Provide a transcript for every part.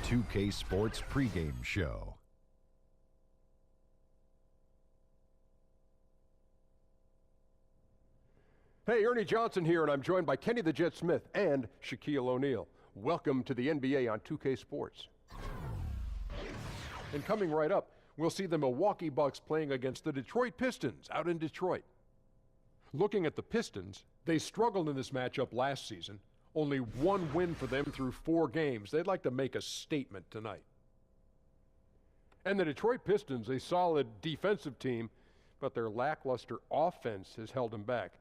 2K Sports pregame show. Hey, Ernie Johnson here, and I'm joined by Kenny the Jet Smith and Shaquille O'Neal. Welcome to the NBA on 2K Sports. And coming right up, we'll see the Milwaukee Bucks playing against the Detroit Pistons out in Detroit. Looking at the Pistons, they struggled in this matchup last season. Only one win for them through 4 games. They'd like to make a statement tonight. And the Detroit Pistons, a solid defensive team, but their lackluster offense has held them back.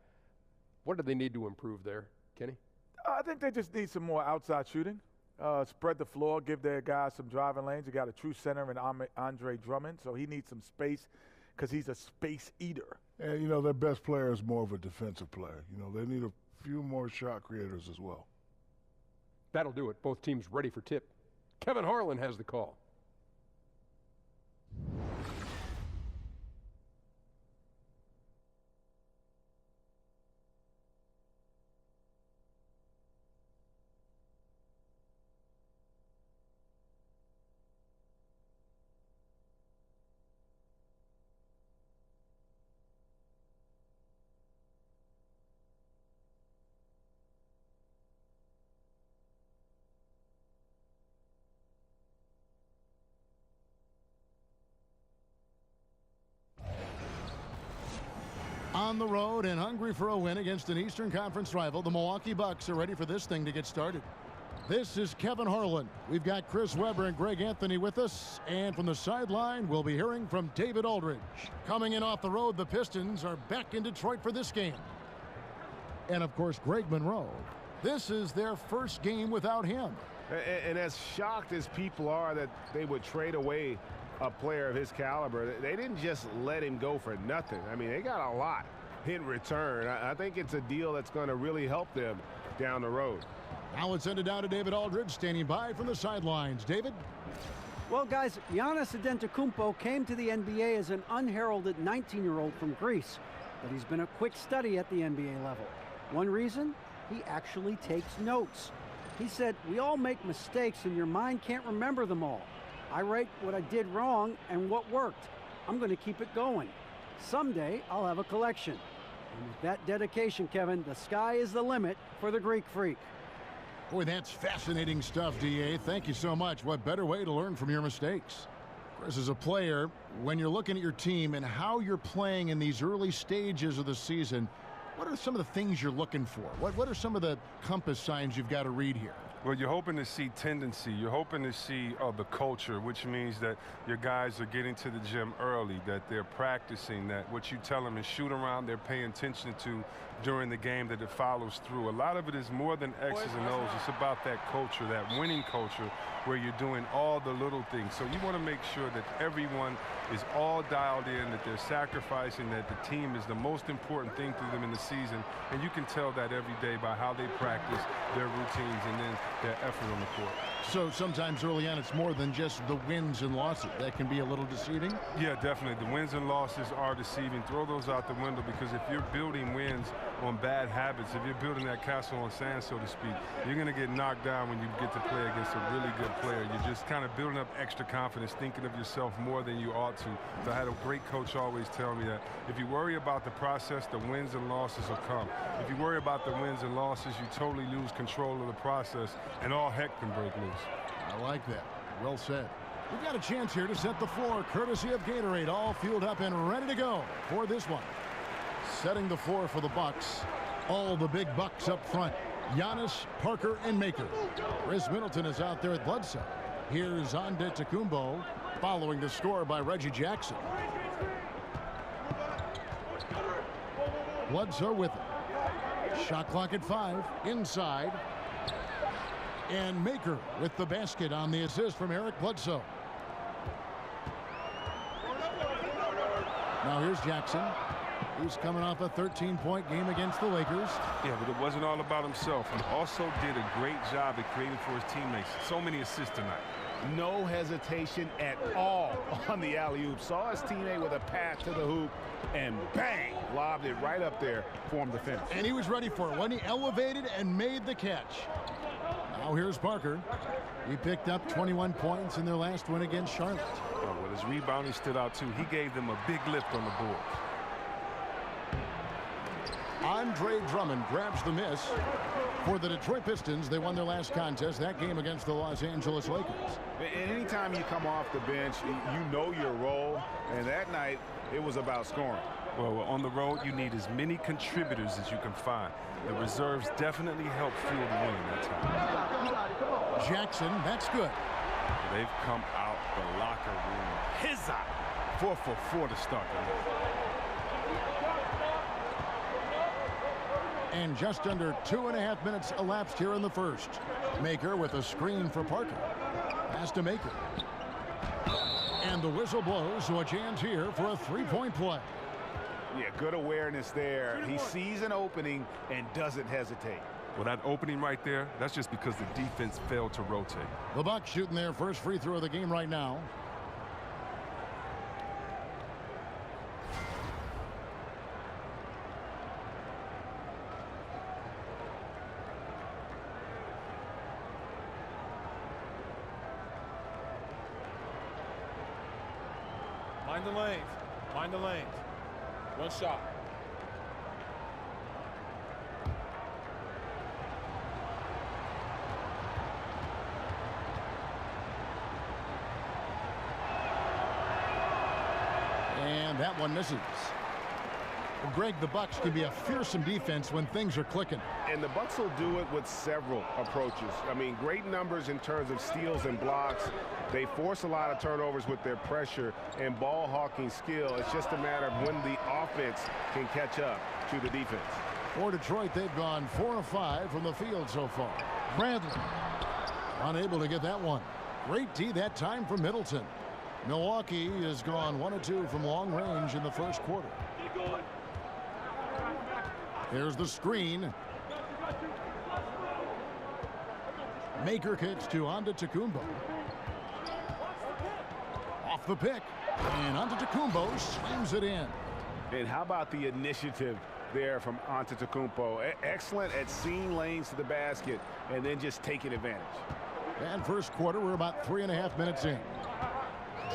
What do they need to improve there, Kenny? I think they just need some more outside shooting. Spread the floor, give their guys some driving lanes. You got a true center in Andre Drummond, so he needs some space because he's a space eater. And, you know, their best player is more of a defensive player. You know, they need a few more shot creators as well. That'll do it. Both teams ready for tip. Kevin Harlan has the call. On the road and hungry for a win against an Eastern Conference rival, the Milwaukee Bucks are ready for this thing to get started. This is Kevin Harlan. We've got Chris Webber and Greg Anthony with us. And from the sideline, we'll be hearing from David Aldridge. Coming in off the road, the Pistons are back in Detroit for this game. And, of course, Greg Monroe. This is their first game without him. And as shocked as people are that they would trade away a player of his caliber, they didn't just let him go for nothing. I mean, they got a lot in return. I think it's a deal that's going to really help them down the road. Now let's send it down to David Aldridge, standing by from the sidelines. David? Well, guys, Giannis Antetokounmpo came to the NBA as an unheralded 19-year-old from Greece, but he's been a quick study at the NBA level. One reason? He actually takes notes. He said, "We all make mistakes and your mind can't remember them all. I write what I did wrong and what worked. I'm going to keep it going. Someday, I'll have a collection." And with that dedication, Kevin, the sky is the limit for the Greek freak. Boy, that's fascinating stuff, D.A. Thank you so much. What better way to learn from your mistakes? Chris, as a player, when you're looking at your team and how you're playing in these early stages of the season, what are some of the things you're looking for? What are some of the compass signs you've got to read here? Well, you're hoping to see tendency. You're hoping to see the culture, which means that your guys are getting to the gym early, that they're practicing, that what you tell them is shoot around, they're paying attention to during the game, that it follows through. A lot of it is more than X's and O's. It's about that culture, that winning culture, where you're doing all the little things. So you want to make sure that everyone is all dialed in, that they're sacrificing, that the team is the most important thing to them in the season. And you can tell that every day by how they practice, their routines, and then their effort on the court. So sometimes early on it's more than just the wins and losses. That can be a little deceiving? Yeah, definitely. The wins and losses are deceiving. Throw those out the window, because if you're building wins on bad habits, if you're building that castle on sand, so to speak, you're going to get knocked down when you get to play against a really good player. You're just kind of building up extra confidence, thinking of yourself more than you ought to. So I had a great coach always tell me that if you worry about the process, the wins and losses will come. If you worry about the wins and losses, you totally lose control of the process, and all heck can break loose. I like that. Well said. We've got a chance here to set the floor, courtesy of Gatorade, all fueled up and ready to go for this one. Setting the floor for the Bucks. All the big bucks up front. Giannis, Parker, and Maker. Chris Middleton is out there at Bledsoe. Here's Antetokounmpo, following the score by Reggie Jackson. Bledsoe with it. Shot clock at 5. Inside. And Maker with the basket on the assist from Eric Bledsoe. Now here's Jackson. He's coming off a 13-point game against the Lakers. Yeah, but it wasn't all about himself. He also did a great job at creating for his teammates. So many assists tonight. No hesitation at all on the alley-oop. Saw his teammate with a pass to the hoop, and bang, lobbed it right up there for him to finish. And he was ready for it when he elevated and made the catch. Now here's Parker. He picked up 21 points in their last win against Charlotte. Oh, well, his rebounding stood out, too. He gave them a big lift on the board. Andre Drummond grabs the miss. For the Detroit Pistons, they won their last contest, that game against the Los Angeles Lakers. And anytime you come off the bench, you know your role. And that night, it was about scoring. Well, on the road, you need as many contributors as you can find. The reserves definitely helped fuel the win that time. Jackson, that's good. They've come out the locker room. His eye. 4 for 4 to start the night. And just under 2.5 minutes elapsed here in the first. Maker with a screen for Parker. Pass to Maker. And the whistle blows, so a chance here for a three-point play. Yeah, good awareness there. He sees an opening and doesn't hesitate. Well, that opening right there, that's just because the defense failed to rotate. The Bucks shooting their first free throw of the game right now. Mind the lanes. Mind the lanes. One shot. And that one misses. Well, Greg, the Bucks can be a fearsome defense when things are clicking. And the Bucks will do it with several approaches. I mean, great numbers in terms of steals and blocks. They force a lot of turnovers with their pressure and ball hawking skill. It's just a matter of when the offense can catch up to the defense. For Detroit, they've gone 4 of 5 from the field so far. Bradley unable to get that one. Great D that time from Middleton. Milwaukee has gone 1 of 2 from long range in the first quarter. Here's the screen. Maker kicks to Antetokounmpo. Off the pick. And Antetokounmpo slams it in. And how about the initiative there from Antetokounmpo? Excellent at seeing lanes to the basket and then just taking advantage. And first quarter, we're about 3.5 minutes in.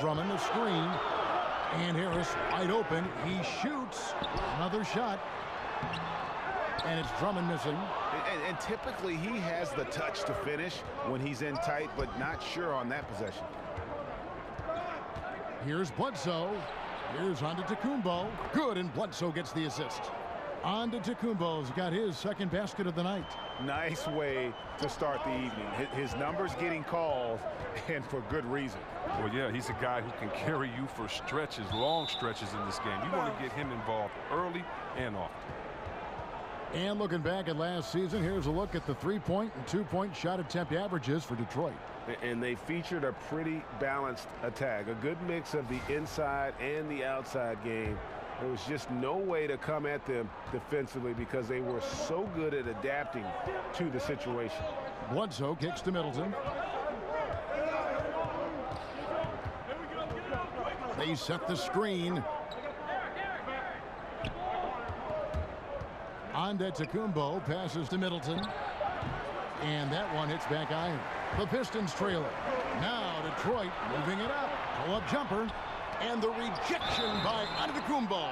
Drummond the screen. And Harris wide open. He shoots. Another shot. And it's Drummond missing. And typically he has the touch to finish when he's in tight, but not sure on that possession. Here's Bledsoe. Here's Antetokounmpo. Good, and Bledsoe gets the assist. Antetokounmpo's got his second basket of the night. Nice way to start the evening. His numbers getting called, and for good reason. Well, yeah, he's a guy who can carry you for stretches, long stretches in this game. You want to get him involved early and often. And looking back at last season, here's a look at the 3-point and 2-point shot attempt averages for Detroit. And they featured a pretty balanced attack, a good mix of the inside and the outside game. There was just no way to come at them defensively because they were so good at adapting to the situation. Bledsoe kicks to Middleton. They set the screen. Antetokounmpo passes to Middleton. And that one hits back iron. The Pistons trail it. Now Detroit moving it up. Pull-up jumper. And the rejection by Antetokounmpo.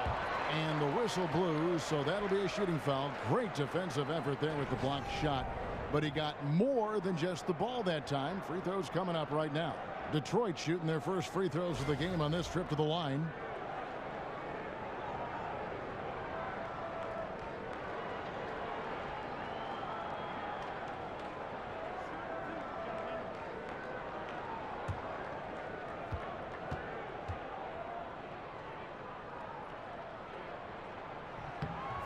And the whistle blew, so that'll be a shooting foul. Great defensive effort there with the blocked shot. But he got more than just the ball that time. Free throws coming up right now. Detroit shooting their first free throws of the game on this trip to the line.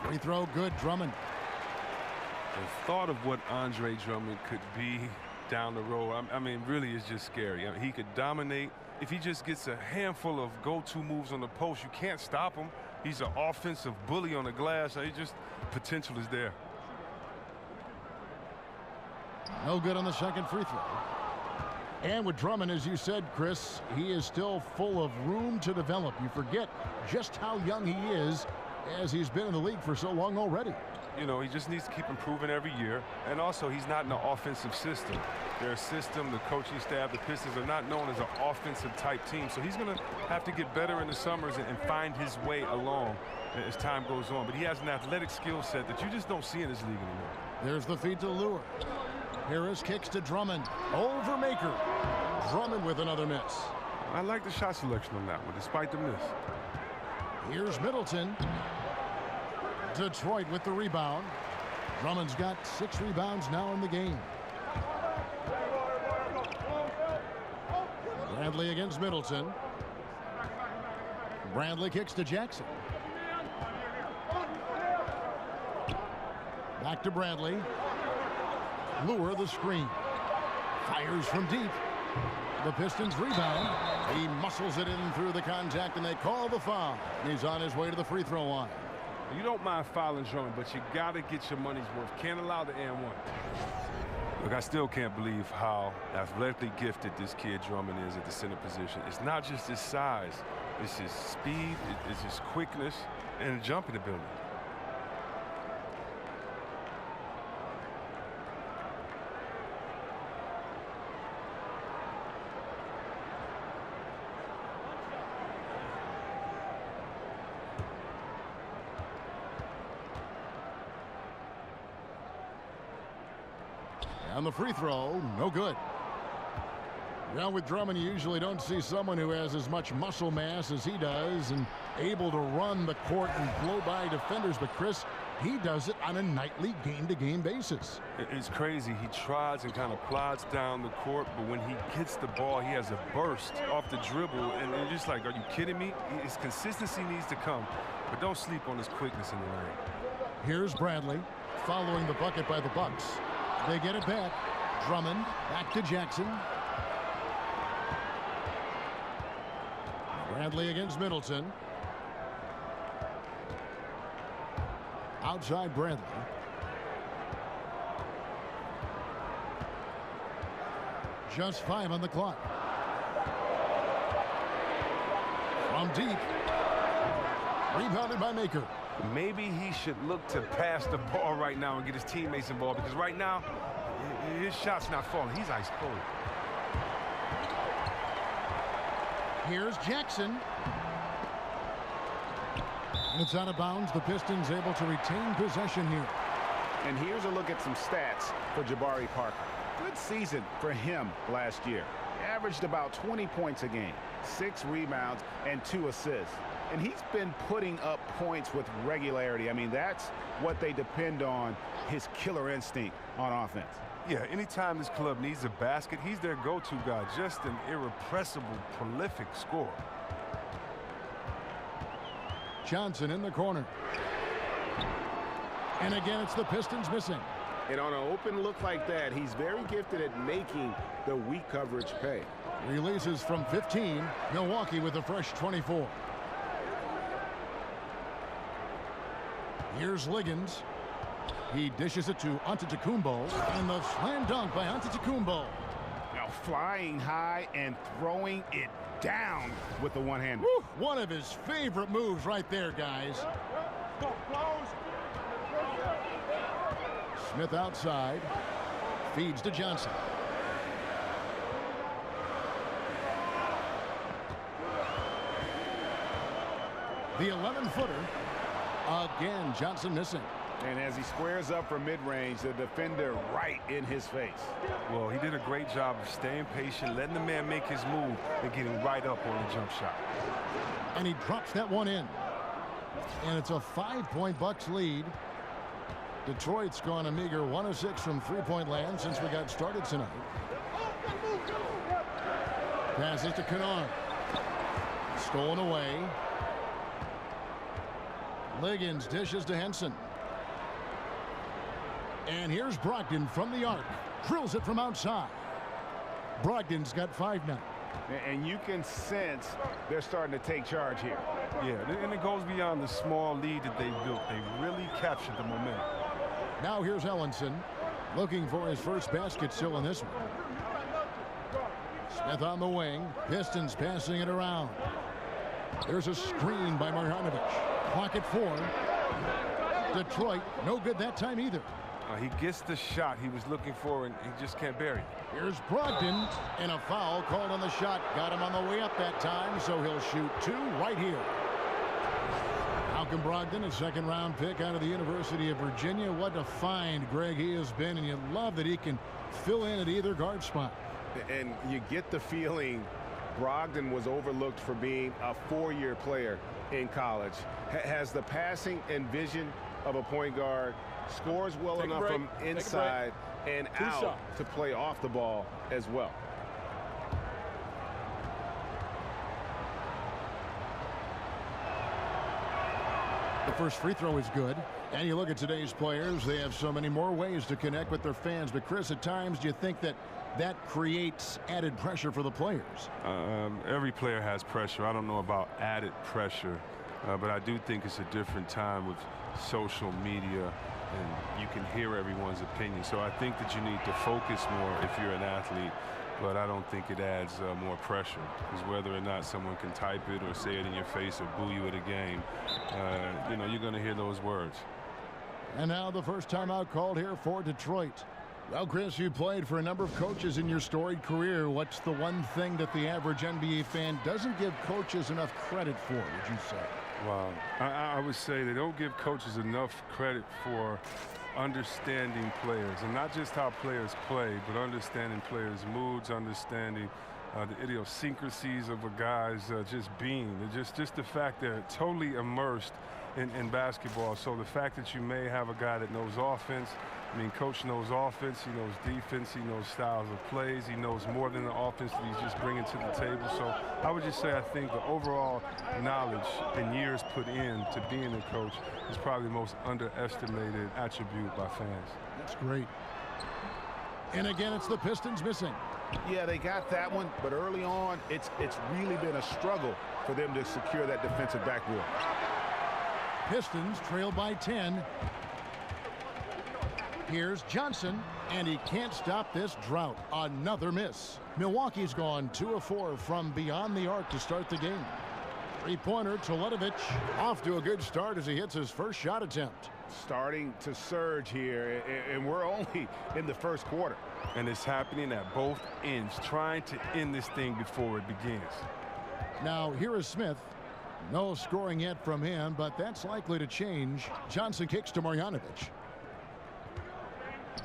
Free throw good, Drummond. The thought of what Andre Drummond could be down the road, I mean, really is just scary. I mean, he could dominate. If he just gets a handful of go-to moves on the post, you can't stop him. He's an offensive bully on the glass. Potential is there. No good on the second free throw. And with Drummond, as you said, Chris, he is still full of room to develop. You forget just how young he is. as he's been in the league for so long already. You know, he just needs to keep improving every year. And also, he's not in an offensive system. Their system, the coaching staff, the Pistons are not known as an offensive-type team. So he's going to have to get better in the summers and find his way along as time goes on. But he has an athletic skill set that you just don't see in this league anymore. There's the feed to Lure. Harris kicks to Drummond. Over Maker. Drummond with another miss. I like the shot selection on that one, despite the miss. Here's Middleton. Detroit with the rebound. Drummond's got 6 rebounds now in the game. Bradley against Middleton. Bradley kicks to Jackson. Back to Bradley. Lure the screen. Fires from deep. The Pistons rebound. He muscles it in through the contact, and they call the foul. He's on his way to the free throw line. You don't mind fouling Drummond, but you got to get your money's worth. Can't allow the and one. Look, I still can't believe how athletically gifted this kid Drummond is at the center position. It's not just his size. It's his speed, it's his quickness, and jumping ability. And the free throw, no good. Now with Drummond, you usually don't see someone who has as much muscle mass as he does and able to run the court and blow by defenders. But Chris, he does it on a nightly game-to-game basis. It's crazy. He tries and kind of plods down the court, but when he gets the ball, he has a burst off the dribble. And you're just like, are you kidding me? His consistency needs to come, but don't sleep on his quickness in the lane. Here's Bradley following the bucket by the Bucks. They get it back. Drummond back to Jackson. Bradley against Middleton. Outside Bradley. Just 5 on the clock. From deep. Rebounded by Maker. Maybe he should look to pass the ball right now and get his teammates involved, because right now, his shot's not falling. He's ice cold. Here's Jackson. And it's out of bounds. The Pistons able to retain possession here. And here's a look at some stats for Jabari Parker. Good season for him last year. He averaged about 20 points a game, 6 rebounds, and 2 assists. And he's been putting up points with regularity. I mean, that's what they depend on, his killer instinct on offense. Yeah, anytime this club needs a basket, he's their go-to guy. Just an irrepressible, prolific scorer. Johnson in the corner. And again, it's the Pistons missing. And on an open look like that, he's very gifted at making the weak coverage pay. Releases from 15. Milwaukee with a fresh 24. Here's Liggins. He dishes it to Antetokounmpo, and the slam dunk by Antetokounmpo. Now flying high and throwing it down with the one-hander. One of his favorite moves right there, guys. Smith outside. Feeds to Johnson. The 11-footer. Again, Johnson missing. And as he squares up from mid-range, the defender right in his face. Well, he did a great job of staying patient, letting the man make his move, and getting right up on the jump shot. And he drops that one in. And it's a 5-point Bucks lead. Detroit's gone a meager 1 of 6 from three-point land since we got started tonight. Passes to Kennard. Stolen away. Liggins dishes to Henson. And here's Brogdon from the arc. Drills it from outside. Brogdon's got 5 now. And you can sense they're starting to take charge here. Yeah, and it goes beyond the small lead that they built. They really captured the momentum. Now here's Ellenson looking for his first basket still in this one. Smith on the wing. Pistons passing it around. There's a screen by Marjanovic. Pocket 4. Detroit, no good that time either. He gets the shot he was looking for, and he just can't bury it. Here's Brogdon, and a foul called on the shot. Got him on the way up that time, so he'll shoot 2 right here. Malcolm Brogdon, a second-round pick out of the University of Virginia. What a find, Greg, he has been, and you love that he can fill in at either guard spot. And you get the feeling Brogdon was overlooked for being a 4-year player in college. Has the passing and vision of a point guard, scores well enough from inside and out to play off the ball as well. The first free throw is good. And you look at today's players, they have so many more ways to connect with their fans. But, Chris, at times, do you think that creates added pressure for the players? Every player has pressure. I don't know about added pressure, but I do think it's a different time with social media, and you can hear everyone's opinion. So I think that you need to focus more if you're an athlete, but I don't think it adds more pressure, because whether or not someone can type it or say it in your face or boo you at a game, you know, you're going to hear those words. And now the first timeout called here for Detroit. Well, Chris, you played for a number of coaches in your storied career. What's the one thing that the average NBA fan doesn't give coaches enough credit for, would you say? Well, I would say they don't give coaches enough credit for understanding players, and not just how players play, but understanding players' moods, understanding the idiosyncrasies of a guy's just being. Just the fact they're totally immersed in basketball. So the fact that you may have a guy that knows offense, I mean, coach knows offense, he knows defense, he knows styles of plays, he knows more than the offense that he's just bringing to the table. So I would just say I think the overall knowledge and years put in to being a coach is probably the most underestimated attribute by fans. That's great. And again, it's the Pistons missing. Yeah, they got that one, but early on, it's really been a struggle for them to secure that defensive backboard. Pistons trail by 10. Here's Johnson, and he can't stop this drought. Another miss. Milwaukee's gone 2 of 4 from beyond the arc to start the game. Three-pointer, Teletovic off to a good start as he hits his first shot attempt. Starting to surge here, and we're only in the first quarter. And it's happening at both ends, trying to end this thing before it begins. Now, here is Smith. No scoring yet from him, but that's likely to change. Johnson kicks to Marjanovic.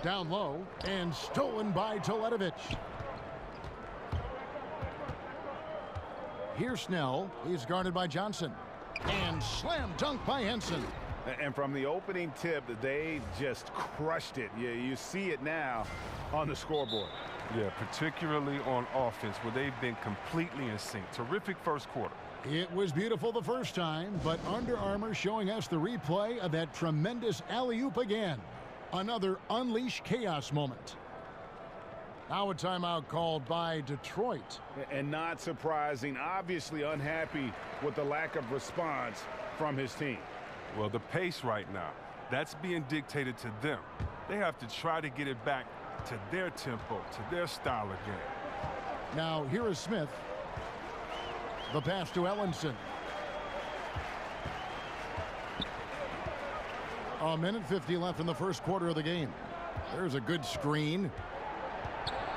Down low, and stolen by Teletovic. Here's Snell. He's guarded by Johnson. And slam dunk by Henson. And from the opening tip, they just crushed it. You see it now on the scoreboard. Yeah, particularly on offense, where they've been completely in sync. Terrific first quarter. It was beautiful the first time, but Under Armour showing us the replay of that tremendous alley-oop again. Another unleash chaos moment. Now a timeout called by Detroit. And not surprising, obviously unhappy with the lack of response from his team. Well, the pace right now, that's being dictated to them. They have to try to get it back to their tempo, to their style of game. Now here is Smith. The pass to Ellenson. A minute 50 left in the first quarter of the game. There's a good screen.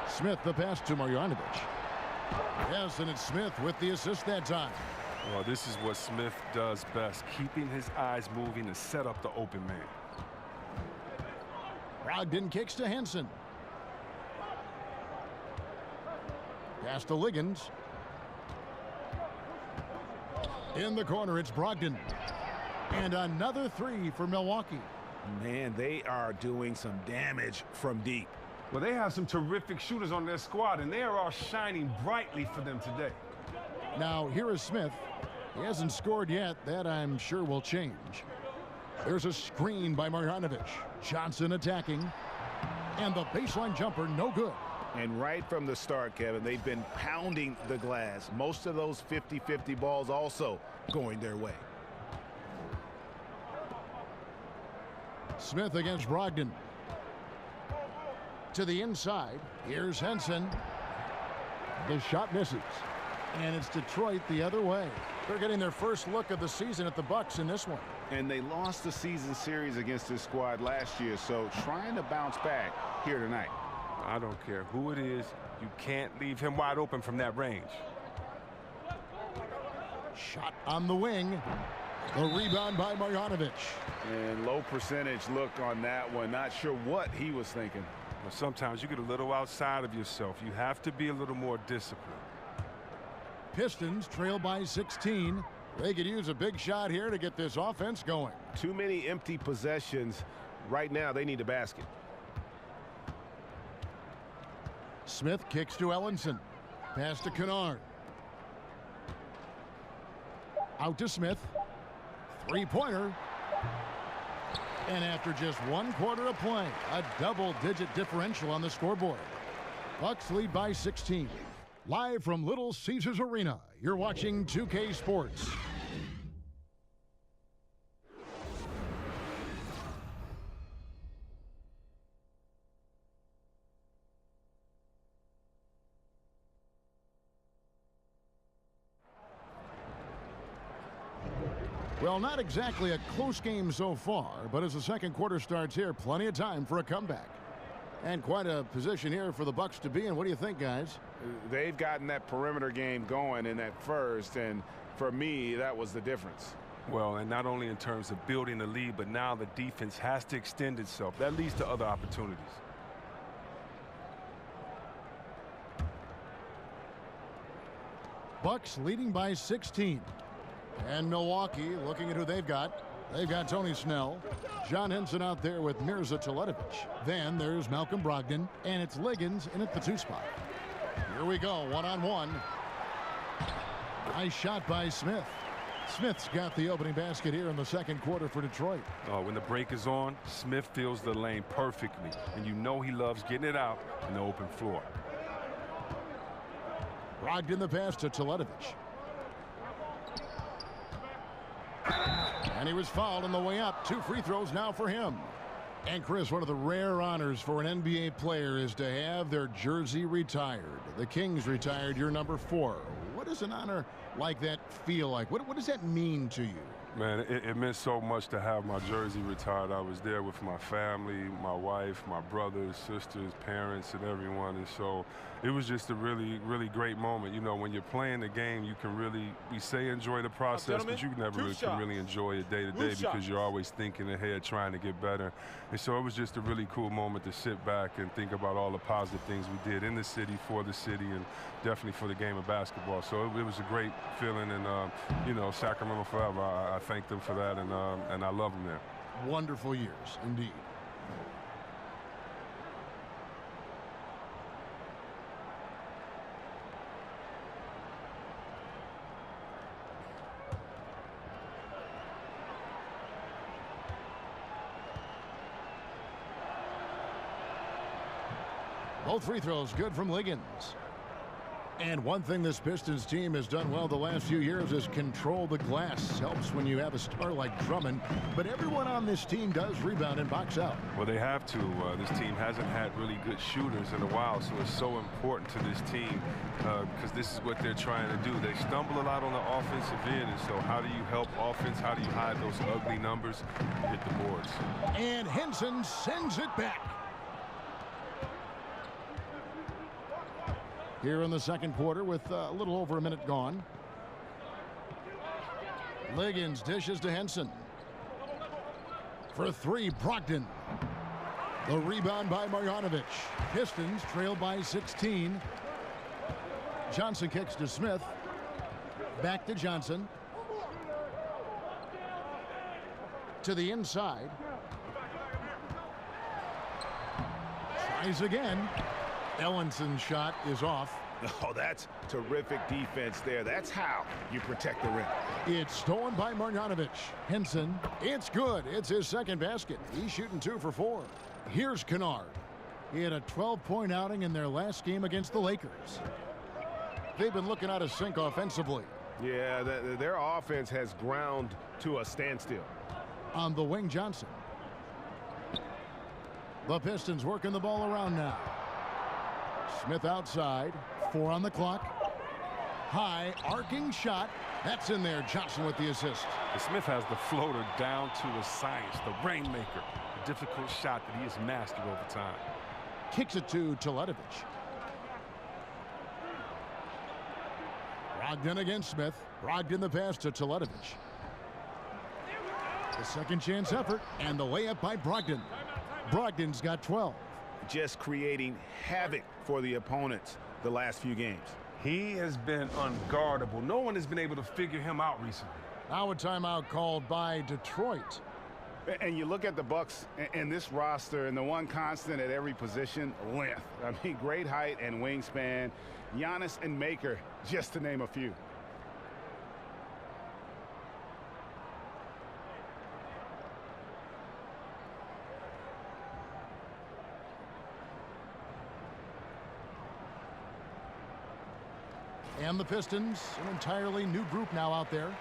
Smith, the pass to Marjanovic. Yes, and it's Smith with the assist that time. Well, this is what Smith does best, keeping his eyes moving to set up the open man. Brogdon kicks to Henson. Pass to Liggins. In the corner, it's Brogdon. And another three for Milwaukee. Man, they are doing some damage from deep. Well, they have some terrific shooters on their squad, and they are all shining brightly for them today. Now, here is Smith. He hasn't scored yet. That, I'm sure, will change. There's a screen by Marjanovic. Johnson attacking. And the baseline jumper, no good. And right from the start, Kevin, they've been pounding the glass. Most of those 50-50 balls also going their way. Smith against Brogdon. To the inside. Here's Henson. The shot misses. And it's Detroit the other way. They're getting their first look of the season at the Bucks in this one. And they lost the season series against this squad last year, so trying to bounce back here tonight. I don't care who it is. You can't leave him wide open from that range. Shot on the wing. The rebound by Marjanovic. And low percentage look on that one. Not sure what he was thinking. Well, sometimes you get a little outside of yourself. You have to be a little more disciplined. Pistons trail by 16. They could use a big shot here to get this offense going. Too many empty possessions. Right now, they need a basket. Smith kicks to Ellenson. Pass to Kennard. Out to Smith. Three-pointer. And after just 1 quarter of play, a double-digit differential on the scoreboard. Bucks lead by 16. Live from Little Caesars Arena, you're watching 2K Sports. Well, not exactly a close game so far, but as the second quarter starts here, plenty of time for a comeback. And quite a position here for the Bucks to be in. What do you think, guys? They've gotten that perimeter game going in that first, and for me, that was the difference. Well, and not only in terms of building the lead, but now the defense has to extend itself. That leads to other opportunities. Bucks leading by 16. And Milwaukee looking at who they've got. They've got Tony Snell. John Henson out there with Mirza Teletovic. Then there's Malcolm Brogdon. And it's Liggins in at the 2 spot. Here we go, one-on-one. Nice shot by Smith. Smith's got the opening basket here in the second quarter for Detroit. When the break is on, Smith fills the lane perfectly. And you know he loves getting it out in the open floor. Brogdon the pass to Teletovic. And he was fouled on the way up. 2 free throws now for him. And Chris, one of the rare honors for an NBA player is to have their jersey retired. The Kings retired your number 4. What does an honor like that feel like? What does that mean to you? Man, it meant so much to have my jersey retired. I was there with my family, my wife, my brothers, sisters, parents, and everyone. And so it was just a really, really great moment. You know, when you're playing the game, you can really, we say enjoy the process, but you never can really enjoy it day to day because you're always thinking ahead, trying to get better. And so it was just a really cool moment to sit back and think about all the positive things we did in the city, for the city, and definitely for the game of basketball. So it was a great feeling, and, you know, Sacramento forever. I thank them for that, and I love them there. Wonderful years, indeed. Both free throws good from Liggins. And one thing this Pistons team has done well the last few years is control the glass. Helps when you have a star like Drummond. But everyone on this team does rebound and box out. Well, they have to. This team hasn't had really good shooters in a while, so it's so important to this team because this is what they're trying to do. They stumble a lot on the offensive end, and so how do you help offense? How do you hide those ugly numbers? Hit the boards. And Henson sends it back. Here in the second quarter with a little over a minute gone. Liggins dishes to Henson. For 3, Brogdon. The rebound by Marjanovic. Pistons trail by 16. Johnson kicks to Smith. Back to Johnson. To the inside. Tries again. Ellenson's shot is off. Oh, that's terrific defense there. That's how you protect the rim. It's stolen by Marjanovic. Henson, it's good. It's his second basket. He's shooting 2 for 4. Here's Kennard. He had a 12-point outing in their last game against the Lakers. They've been looking out of sync offensively. Yeah, their offense has ground to a standstill. On the wing, Johnson. The Pistons working the ball around now. Smith outside. 4 on the clock. High arcing shot. That's in there. Johnson with the assist. Smith has the floater down to a science, the rainmaker. A difficult shot that he has mastered over time. Kicks it to Teletovic. Brogdon against Smith. Brogdon the pass to Teletovic. The second chance effort and the layup by Brogdon. Brogdon's got 12. Just creating havoc for the opponents the last few games. He has been unguardable. No one has been able to figure him out recently. Now a timeout called by Detroit. And you look at the Bucks and this roster, and the one constant at every position, length. I mean, great height and wingspan. Giannis and Maker, just to name a few. And the Pistons, an entirely new group now out there.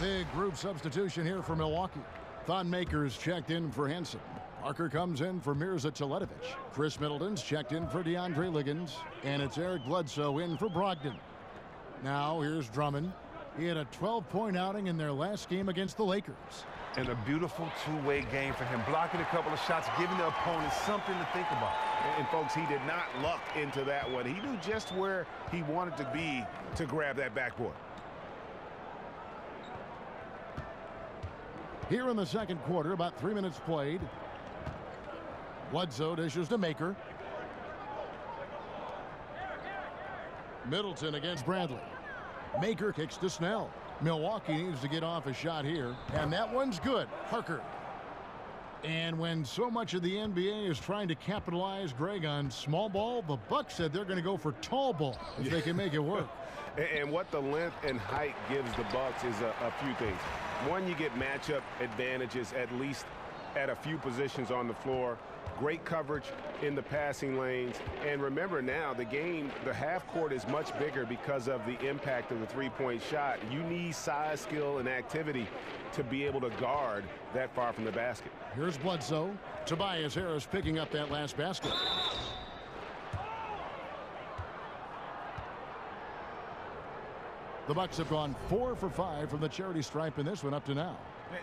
Big group substitution here for Milwaukee. Thon Maker's checked in for Henson. Parker comes in for Mirza Teletovic. Chris Middleton's checked in for DeAndre Liggins. And it's Eric Bledsoe in for Brogdon. Now here's Drummond. He had a 12-point outing in their last game against the Lakers. And a beautiful two-way game for him. Blocking a couple of shots, giving the opponent something to think about. And folks, he did not luck into that one. He knew just where he wanted to be to grab that backboard. Here in the second quarter, about 3 minutes played. Bledsoe dishes to Maker. Middleton against Bradley. Maker kicks to Snell. Milwaukee needs to get off a shot here, and that one's good. Parker. And when so much of the NBA is trying to capitalize, Greg, on small ball, the Bucks said they're going to go for tall ball if they can make it work. And what the length and height gives the Bucks is a few things. One, you get matchup advantages, at least at a few positions on the floor. Great coverage in the passing lanes. And remember now, the half court is much bigger because of the impact of the three-point shot. You need size, skill, and activity to be able to guard that far from the basket. Here's Bledsoe. Tobias Harris picking up that last basket. The Bucks have gone 4 for 5 from the charity stripe in this one up to now.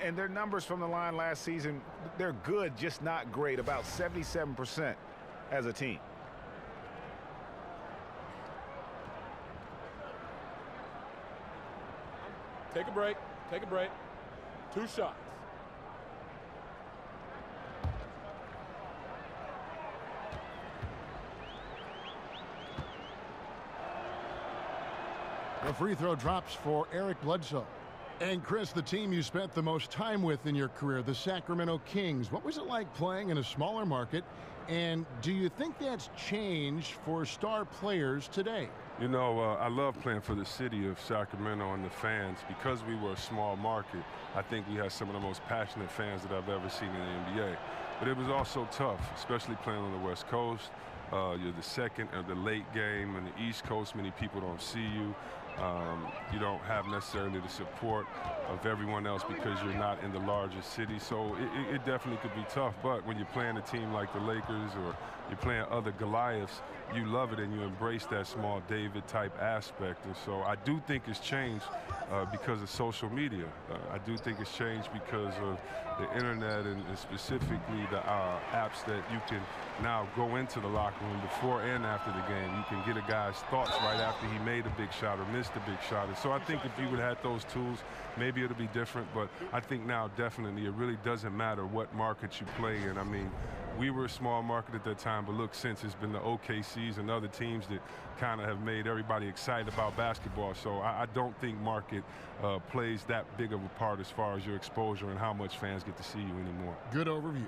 And their numbers from the line last season, they're good, just not great. About 77% as a team. Take a break. Take a break. 2 shots. The free throw drops for Eric Bledsoe. And Chris, the team you spent the most time with in your career, the Sacramento Kings, what was it like playing in a smaller market? And do you think that's changed for star players today? You know, I love playing for the city of Sacramento and the fans. Because we were a small market, I think we had some of the most passionate fans that I've ever seen in the NBA. But it was also tough, especially playing on the West Coast. You're the second or the late game on the East Coast. Many people don't see you. You don't have necessarily the support of everyone else because you're not in the largest city. So it definitely could be tough. But when you're playing a team like the Lakers or you're playing other Goliaths, you love it and you embrace that small David type aspect. And so I do think it's changed because of social media. I do think it's changed because of the internet and specifically the apps that you can now go into the locker room before and after the game. You can get a guy's thoughts right after he made a big shot or missed a big shot. And so I think if you would have had those tools, maybe it'll be different. But I think now definitely it really doesn't matter what market you play in. I mean, we were a small market at that time, but look, since it's been the OKCs and other teams that kind of have made everybody excited about basketball. So I don't think market plays that big of a part as far as your exposure and how much fans get to see you anymore. Good overview.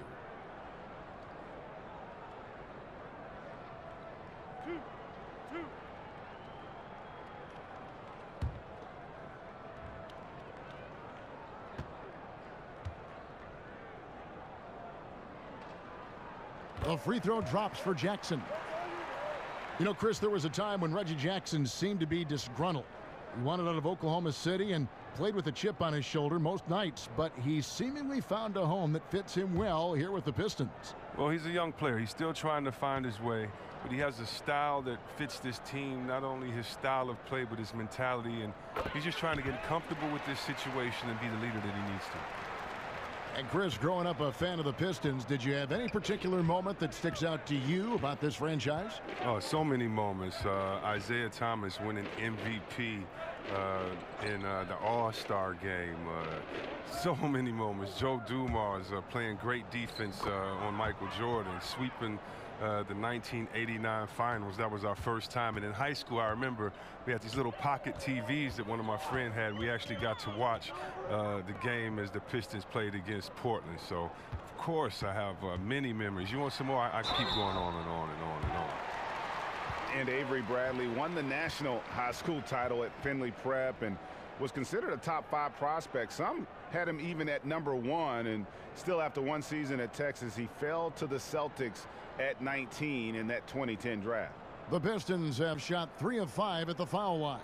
The free throw drops for Jackson. You know, Chris, there was a time when Reggie Jackson seemed to be disgruntled. He wanted out of Oklahoma City, and played with a chip on his shoulder most nights, but he's seemingly found a home that fits him well here with the Pistons. Well, he's a young player. He's still trying to find his way, but he has a style that fits this team, not only his style of play, but his mentality, and he's just trying to get comfortable with this situation and be the leader that he needs to. And Chris, growing up a fan of the Pistons, did you have any particular moment that sticks out to you about this franchise? Oh, so many moments. Isaiah Thomas winning MVP in the All-Star game. So many moments. Joe Dumars playing great defense on Michael Jordan, sweeping the 1989 finals. That was our first time. And in high school, I remember we had these little pocket TVs that one of my friends had. We actually got to watch the game as the Pistons played against Portland. So, of course, I have many memories. You want some more? I keep going on and on and on and on. And Avery Bradley won the national high school title at Findlay Prep and was considered a top 5 prospect. Some had him even at #1, and still after one season at Texas, he fell to the Celtics at 19 in that 2010 draft. The Pistons have shot 3 of 5 at the foul line.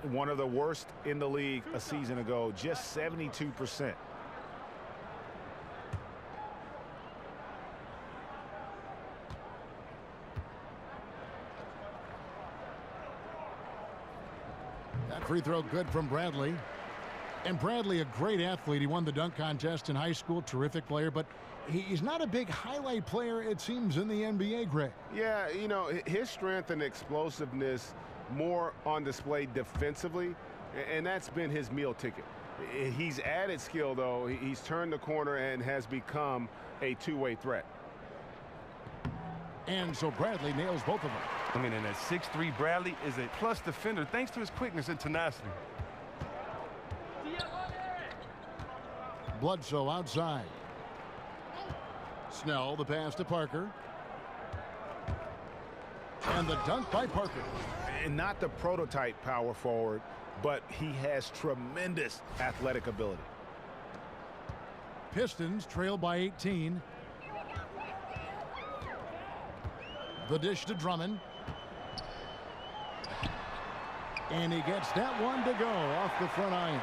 One of the worst in the league a season ago, just 72%. That free throw good from Bradley. And Bradley, a great athlete. He won the dunk contest in high school. Terrific player, but he's not a big highlight player, it seems, in the NBA, Greg. Yeah, you know, his strength and explosiveness more on display defensively, and that's been his meal ticket. He's added skill, though. He's turned the corner and has become a two-way threat. And so Bradley nails both of them. I mean, and at 6'3", Bradley is a plus defender thanks to his quickness and tenacity. Bledsoe outside. Snell, the pass to Parker. And the dunk by Parker. And not the prototype power forward, but he has tremendous athletic ability. Pistons trail by 18. The dish to Drummond. And he gets that one to go off the front iron.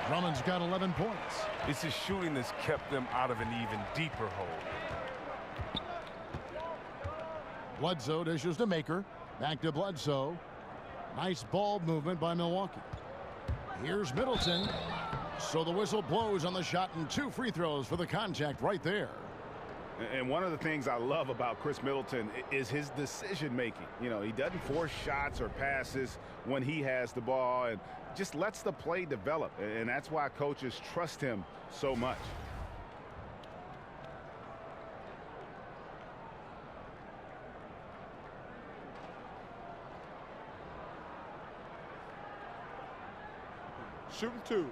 Drummond's got 11 points. It's his shooting that's kept them out of an even deeper hole. Bledsoe dishes to Maker. Back to Bledsoe. Nice ball movement by Milwaukee. Here's Middleton. So the whistle blows on the shot, and 2 free throws for the contact right there. And one of the things I love about Chris Middleton is his decision making. You know, he doesn't force shots or passes when he has the ball and just lets the play develop. And that's why coaches trust him so much. Shooting 2.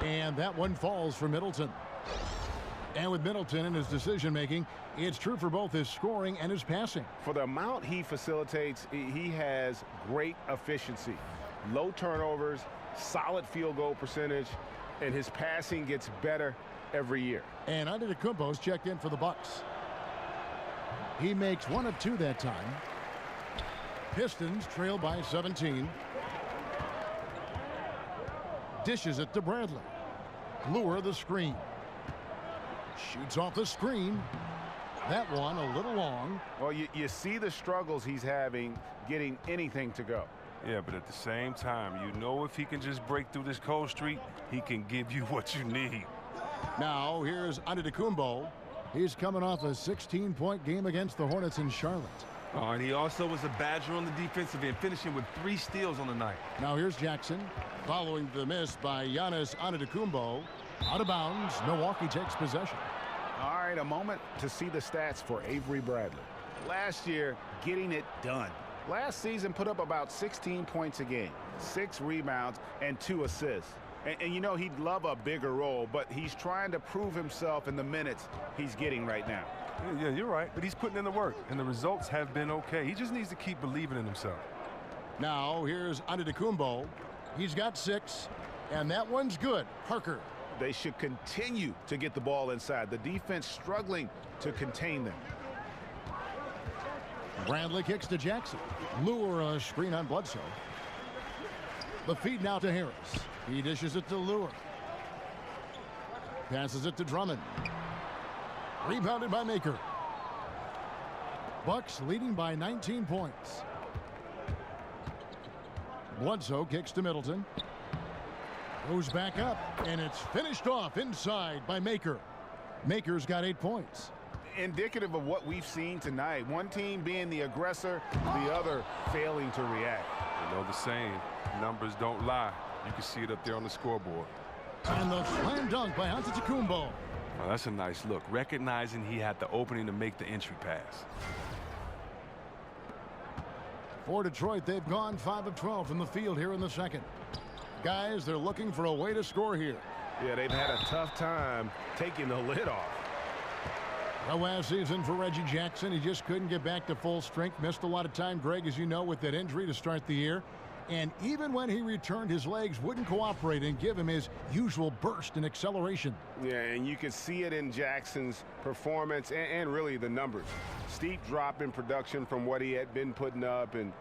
And that one falls for Middleton. And with Middleton in his decision-making, it's true for both his scoring and his passing. For the amount he facilitates, he has great efficiency. Low turnovers, solid field goal percentage, and his passing gets better every year. And Antetokounmpo's checked in for the Bucks. He makes 1 of 2 that time. Pistons trail by 17. Dishes it to Bradley. Lure the screen. Shoots off the screen. That one a little long. Well, you see the struggles he's having getting anything to go. Yeah, but at the same time, you know if he can just break through this cold streak, he can give you what you need. Now here's Antetokounmpo. He's coming off a 16-point game against the Hornets in Charlotte. Oh, and he also was a Badger on the defensive end, finishing with 3 steals on the night. Now here's Jackson. Following the miss by Giannis Antetokounmpo. Out of bounds, Milwaukee takes possession. All right, a moment to see the stats for Avery Bradley. Last year, getting it done. Last season, put up about 16 points a game, 6 rebounds, and 2 assists. And you know, he'd love a bigger role, but he's trying to prove himself in the minutes he's getting right now. Yeah, you're right, but he's putting in the work, and the results have been okay. He just needs to keep believing in himself. Now here's Antetokounmpo. He's got 6, and that one's good. Parker. They should continue to get the ball inside. The defense struggling to contain them. Bradley kicks to Jackson. Lure a screen on Bledsoe. The feed now to Harris. He dishes it to Lure. Passes it to Drummond. Rebounded by Maker. Bucks leading by 19 points. Bledsoe kicks to Middleton. Goes back up, and it's finished off inside by Maker. Maker's got 8 points. Indicative of what we've seen tonight. One team being the aggressor, the other failing to react. You know the saying, numbers don't lie. You can see it up there on the scoreboard. And the slam dunk by Antetokounmpo. Well, that's a nice look, recognizing he had the opening to make the entry pass. For Detroit, they've gone 5 of 12 from the field here in the second. Guys, they're looking for a way to score here. Yeah, they've had a tough time taking the lid off. The last season for Reggie Jackson, he just couldn't get back to full strength. Missed a lot of time, Greg, as you know, with that injury to start the year. And even when he returned, his legs wouldn't cooperate and give him his usual burst and acceleration. Yeah, and you can see it in Jackson's performance and really the numbers. Steep drop in production from what he had been putting up, and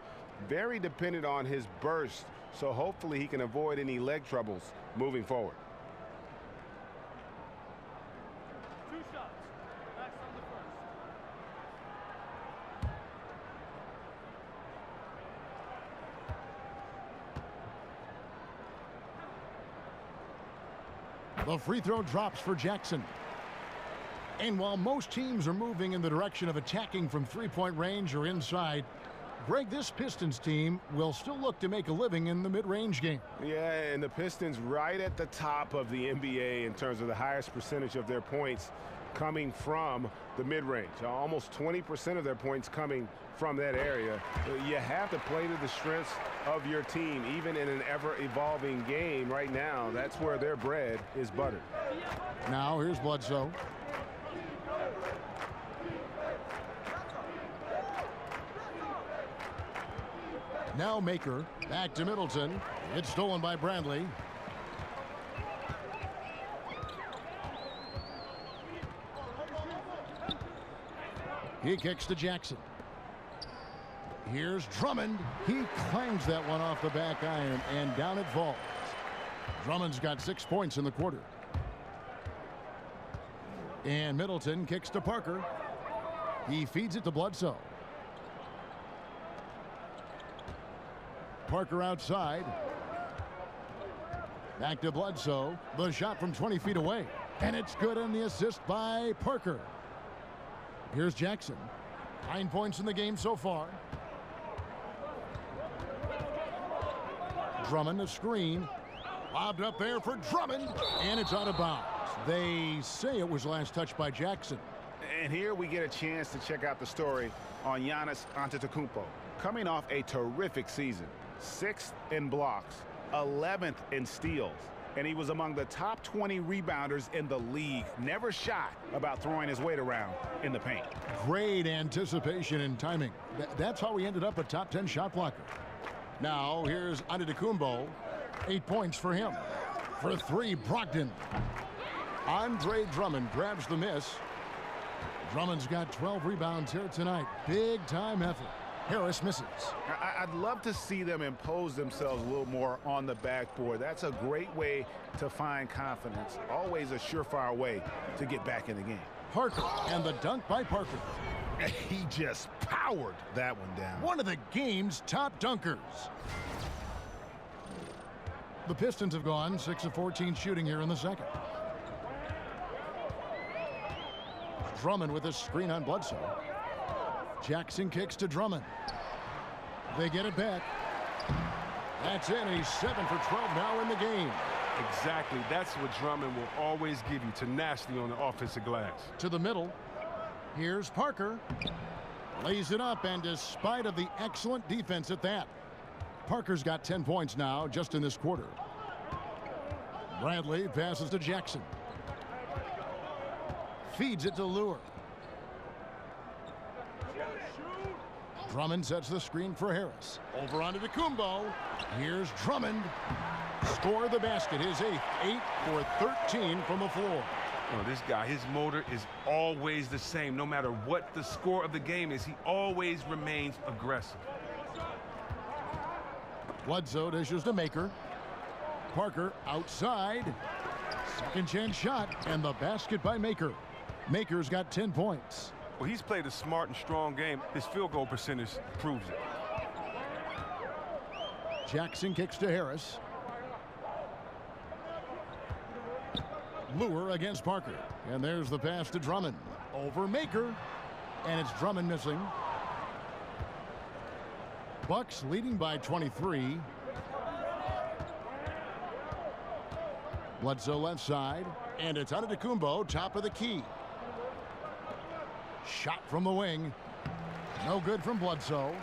very dependent on his burst. So hopefully he can avoid any leg troubles moving forward. The free throw drops for Jackson. And while most teams are moving in the direction of attacking from three-point range or inside, Greg, this Pistons team will still look to make a living in the mid-range game. Yeah, and the Pistons right at the top of the NBA in terms of the highest percentage of their points coming from the mid-range. Almost 20% of their points coming from that area. You have to play to the strengths of your team, even in an ever-evolving game. Right now, that's where their bread is buttered. Now here's Bledsoe. Now Maker, back to Middleton. It's stolen by Bradley. He kicks to Jackson. Here's Drummond. He clangs that one off the back iron, and down it falls. Drummond's got 6 points in the quarter. And Middleton kicks to Parker. He feeds it to Bledsoe. Parker outside. Back to Bledsoe. The shot from 20 feet away. And it's good on the assist by Parker. Here's Jackson. 9 points in the game so far. Drummond, a screen. Lobbed up there for Drummond. And it's out of bounds. They say it was last touched by Jackson. And here we get a chance to check out the story on Giannis Antetokounmpo. Coming off a terrific season. 6th in blocks, 11th in steals, and he was among the top 20 rebounders in the league. Never shy about throwing his weight around in the paint. Great anticipation and timing. That's how he ended up a top 10 shot blocker. Now here's Antetokounmpo. 8 points for him. For 3, Brogdon. Andre Drummond grabs the miss. Drummond's got 12 rebounds here tonight. Big time effort. Harris misses. I'd love to see them impose themselves a little more on the backboard. That's a great way to find confidence. Always a surefire way to get back in the game. Parker, and the dunk by Parker. He just powered that one down. One of the game's top dunkers. The Pistons have gone 6 of 14 shooting here in the second. Drummond with a screen on Bledsoe. Jackson kicks to Drummond. They get it back. That's in. He's 7 for 12 now in the game. Exactly. That's what Drummond will always give you, tenacity on the offensive glass. To the middle. Here's Parker. Lays it up, and despite of the excellent defense at that, Parker's got 10 points now just in this quarter. Bradley passes to Jackson. Feeds it to Lure. Drummond sets the screen for Harris. Over onto Kumbo. Here's Drummond. Score the basket. His 8th. 8 for 13 from the floor. Oh, this guy, his motor is always the same. No matter what the score of the game is, he always remains aggressive. Bledsoe dishes to Maker. Parker outside. Second chance shot, and the basket by Maker. Maker's got 10 points. Well, he's played a smart and strong game. His field goal percentage proves it. Jackson kicks to Harris. Lure against Parker. And there's the pass to Drummond. Over Maker. And it's Drummond missing. Bucks leading by 23. Bledsoe left side. And it's Antetokounmpo, top of the key. Shot from the wing. No good from Bledsoe.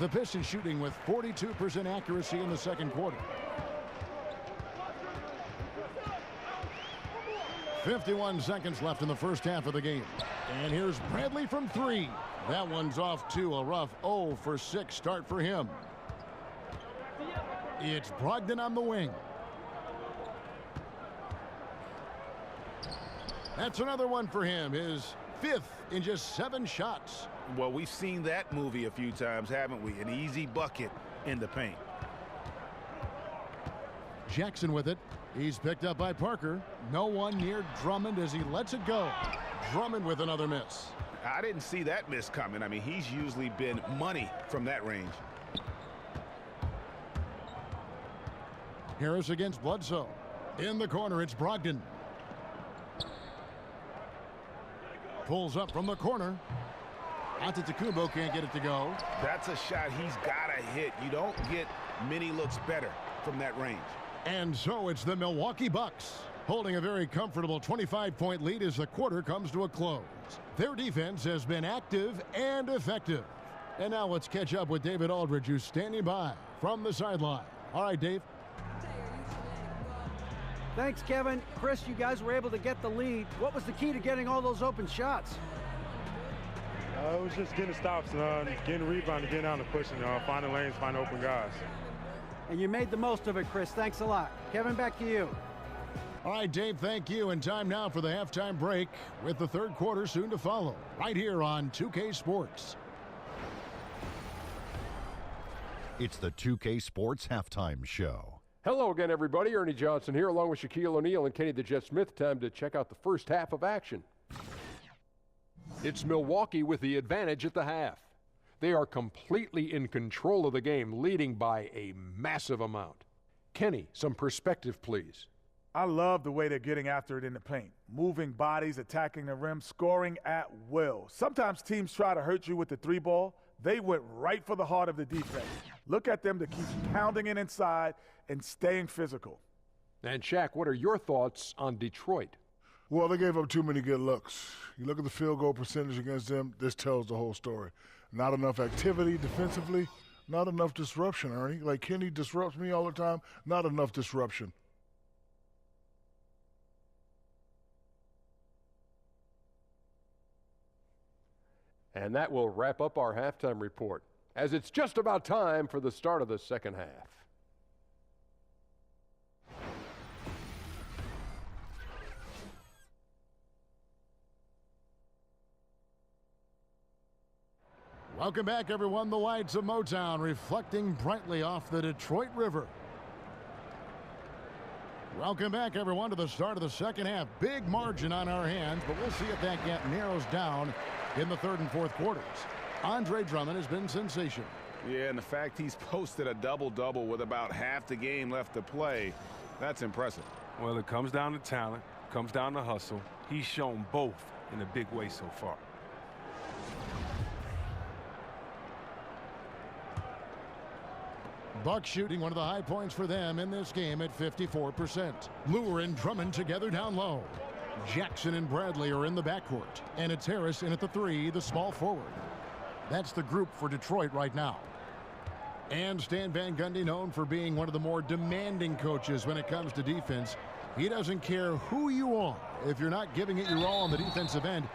The Pistons shooting with 42% accuracy in the second quarter. 51 seconds left in the first half of the game. And here's Bradley from 3. That one's off to a rough 0 for 6 start for him. It's Brogdon on the wing. That's another one for him. His 5th in just 7 shots. Well, we've seen that movie a few times, haven't we? An easy bucket in the paint. Jackson with it. He's picked up by Parker. No one near Drummond as he lets it go. Drummond with another miss. I didn't see that miss coming. I mean, he's usually been money from that range. Harris against Bledsoe. In the corner, it's Brogdon. Pulls up from the corner. Antetokounmpo can't get it to go. That's a shot he's got to hit. You don't get many looks better from that range. And so it's the Milwaukee Bucks holding a very comfortable 25-point lead as the quarter comes to a close. Their defense has been active and effective. And now let's catch up with David Aldridge, who's standing by from the sideline. All right, Dave. Thanks, Kevin. Chris, you guys were able to get the lead. What was the key to getting all those open shots? It was just getting stops, getting rebounding, getting out and pushing, finding lanes, finding open guys. And you made the most of it, Chris. Thanks a lot. Kevin, back to you. All right, Dave, thank you. And time now for the halftime break with the third quarter soon to follow right here on 2K Sports. It's the 2K Sports Halftime Show. Hello again, everybody. Ernie Johnson here, along with Shaquille O'Neal and Kenny the Jet Smith. Time to check out the first half of action. It's Milwaukee with the advantage at the half. They are completely in control of the game, leading by a massive amount. Kenny, some perspective, please. I love the way they're getting after it in the paint. Moving bodies, attacking the rim, scoring at will. Sometimes teams try to hurt you with the 3-ball. They went right for the heart of the defense. Look at them to keep pounding it inside and staying physical. And Shaq, what are your thoughts on Detroit? Well, they gave up too many good looks. You look at the field goal percentage against them, this tells the whole story. Not enough activity defensively, not enough disruption, Ernie. Like Kenny disrupts me all the time, not enough disruption. And that will wrap up our halftime report, as it's just about time for the start of the second half. Welcome back, everyone. The lights of Motown reflecting brightly off the Detroit River. Welcome back, everyone, to the start of the second half. Big margin on our hands, but we'll see if that gap narrows down in the third and fourth quarters. Andre Drummond has been sensational. Yeah, and the fact he's posted a double-double with about half the game left to play, that's impressive. Well, it comes down to talent, comes down to hustle. He's shown both in a big way so far. Bucks shooting one of the high points for them in this game at 54%. Lure and Drummond together down low. Jackson and Bradley are in the backcourt. And it's Harris in at the 3, the small forward. That's the group for Detroit right now. And Stan Van Gundy, known for being one of the more demanding coaches when it comes to defense. He doesn't care who you are. If you're not giving it your all on the defensive end,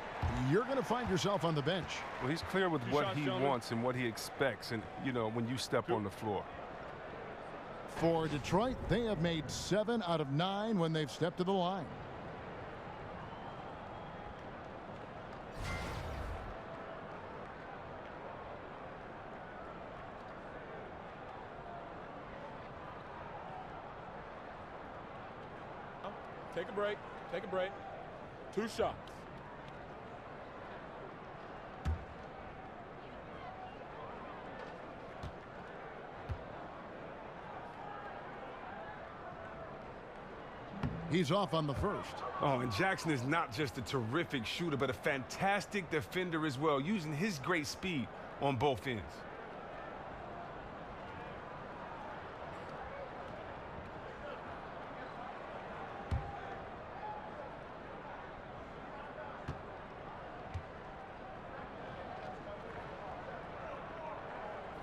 you're going to find yourself on the bench. Well, he's clear with what he wants and what he expects, and, you know, when you step on the floor. For Detroit, they have made 7 out of 9 when they've stepped to the line. Take a break. Take a break. 2 shots. He's off on the first. Oh, and Jackson is not just a terrific shooter, but a fantastic defender as well, using his great speed on both ends.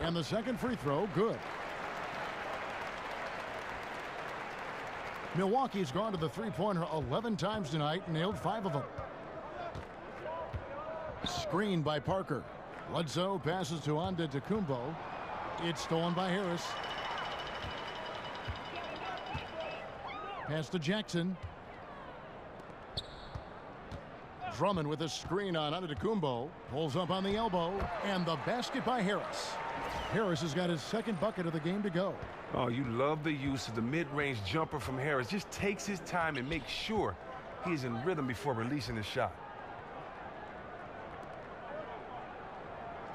And the second free throw, good. Milwaukee's gone to the three-pointer 11 times tonight and nailed 5 of them. Screened by Parker. Bledsoe passes to Antetokounmpo. It's stolen by Harris. Pass to Jackson. Drummond with a screen on Antetokounmpo. Pulls up on the elbow. And the basket by Harris. Harris has got his second bucket of the game to go. Oh, you love the use of the mid-range jumper from Harris. Just takes his time and makes sure he's in rhythm before releasing the shot.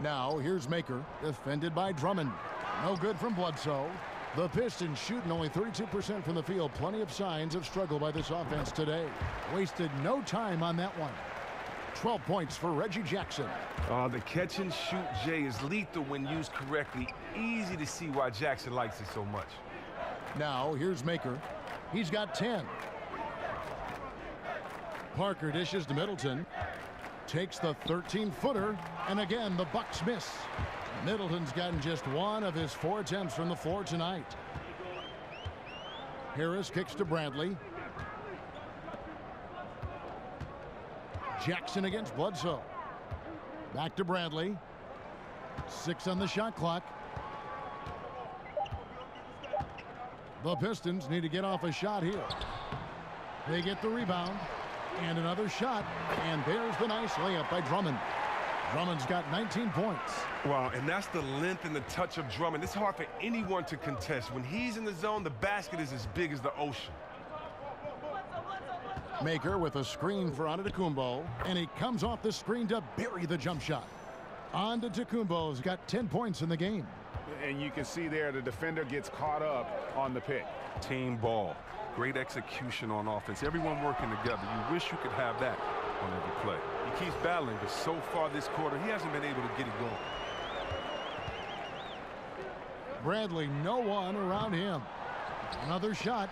Now here's Maker, defended by Drummond. No good from Bledsoe. The Pistons shooting only 32% from the field. Plenty of signs of struggle by this offense today. Wasted no time on that one. 12 points for Reggie Jackson. The catch and shoot, Jay, is lethal when used correctly. Easy to see why Jackson likes it so much. Now here's Maker. He's got 10. Parker dishes to Middleton. Takes the 13-footer, and again the Bucks miss. Middleton's gotten just 1 of his 4 attempts from the floor tonight. Harris kicks to Bradley. Jackson against Bledsoe. Back to Bradley. 6 on the shot clock. The Pistons need to get off a shot here. They get the rebound. And another shot. And there's the nice layup by Drummond. Drummond's got 19 points. Wow, and that's the length and the touch of Drummond. It's hard for anyone to contest. When he's in the zone, the basket is as big as the ocean. Maker with a screen for Antetokounmpo, and he comes off the screen to bury the jump shot. Antetokounmpo's got 10 points in the game. And you can see there the defender gets caught up on the pick. Team ball. Great execution on offense. Everyone working together. You wish you could have that on every play. He keeps battling, but so far this quarter, he hasn't been able to get it going. Bradley, no one around him. Another shot.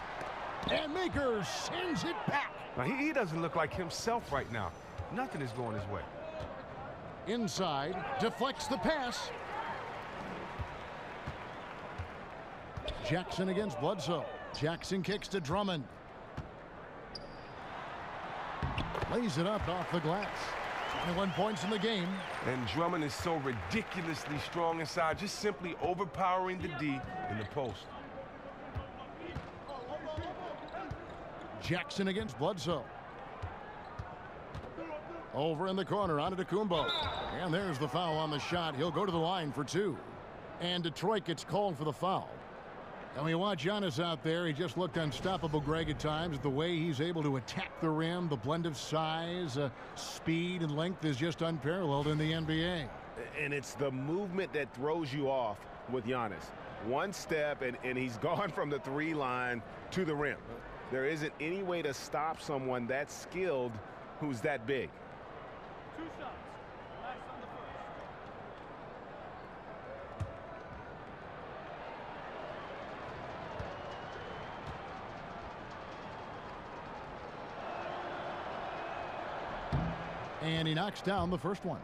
And Maker sends it back. Now, he doesn't look like himself right now. Nothing is going his way. Inside, deflects the pass. Jackson against Bledsoe. Jackson kicks to Drummond. Lays it up off the glass. 21 points in the game. And Drummond is so ridiculously strong inside, just simply overpowering the D in the post. Jackson against Bledsoe. Over in the corner, Antetokounmpo. And there's the foul on the shot. He'll go to the line for 2. And Detroit gets called for the foul. And when you watch Giannis out there, he just looked unstoppable, Greg, at times. The way he's able to attack the rim, the blend of size, speed, and length is just unparalleled in the NBA. And it's the movement that throws you off with Giannis. One step, and he's gone from the 3 line to the rim. There isn't any way to stop someone that skilled who's that big. 2 shots. Last on the first. And he knocks down the first one.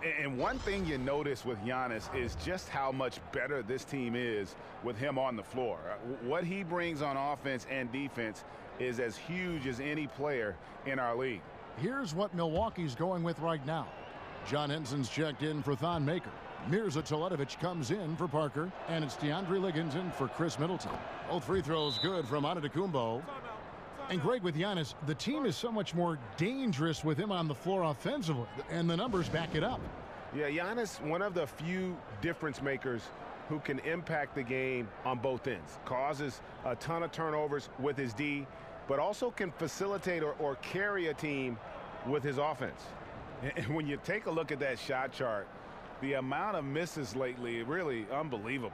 And one thing you notice with Giannis is just how much better this team is with him on the floor. What he brings on offense and defense is as huge as any player in our league. Here's what Milwaukee's going with right now. John Henson's checked in for Thon Maker. Mirza Teletovic comes in for Parker, and it's DeAndre Liggins in for Chris Middleton. Both free throws good from Antetokounmpo. And Greg, with Giannis, the team is so much more dangerous with him on the floor offensively, and the numbers back it up. Yeah, Giannis, one of the few difference makers who can impact the game on both ends. Causes a ton of turnovers with his D, but also can facilitate or carry a team with his offense. And when you take a look at that shot chart, the amount of misses lately, really unbelievable.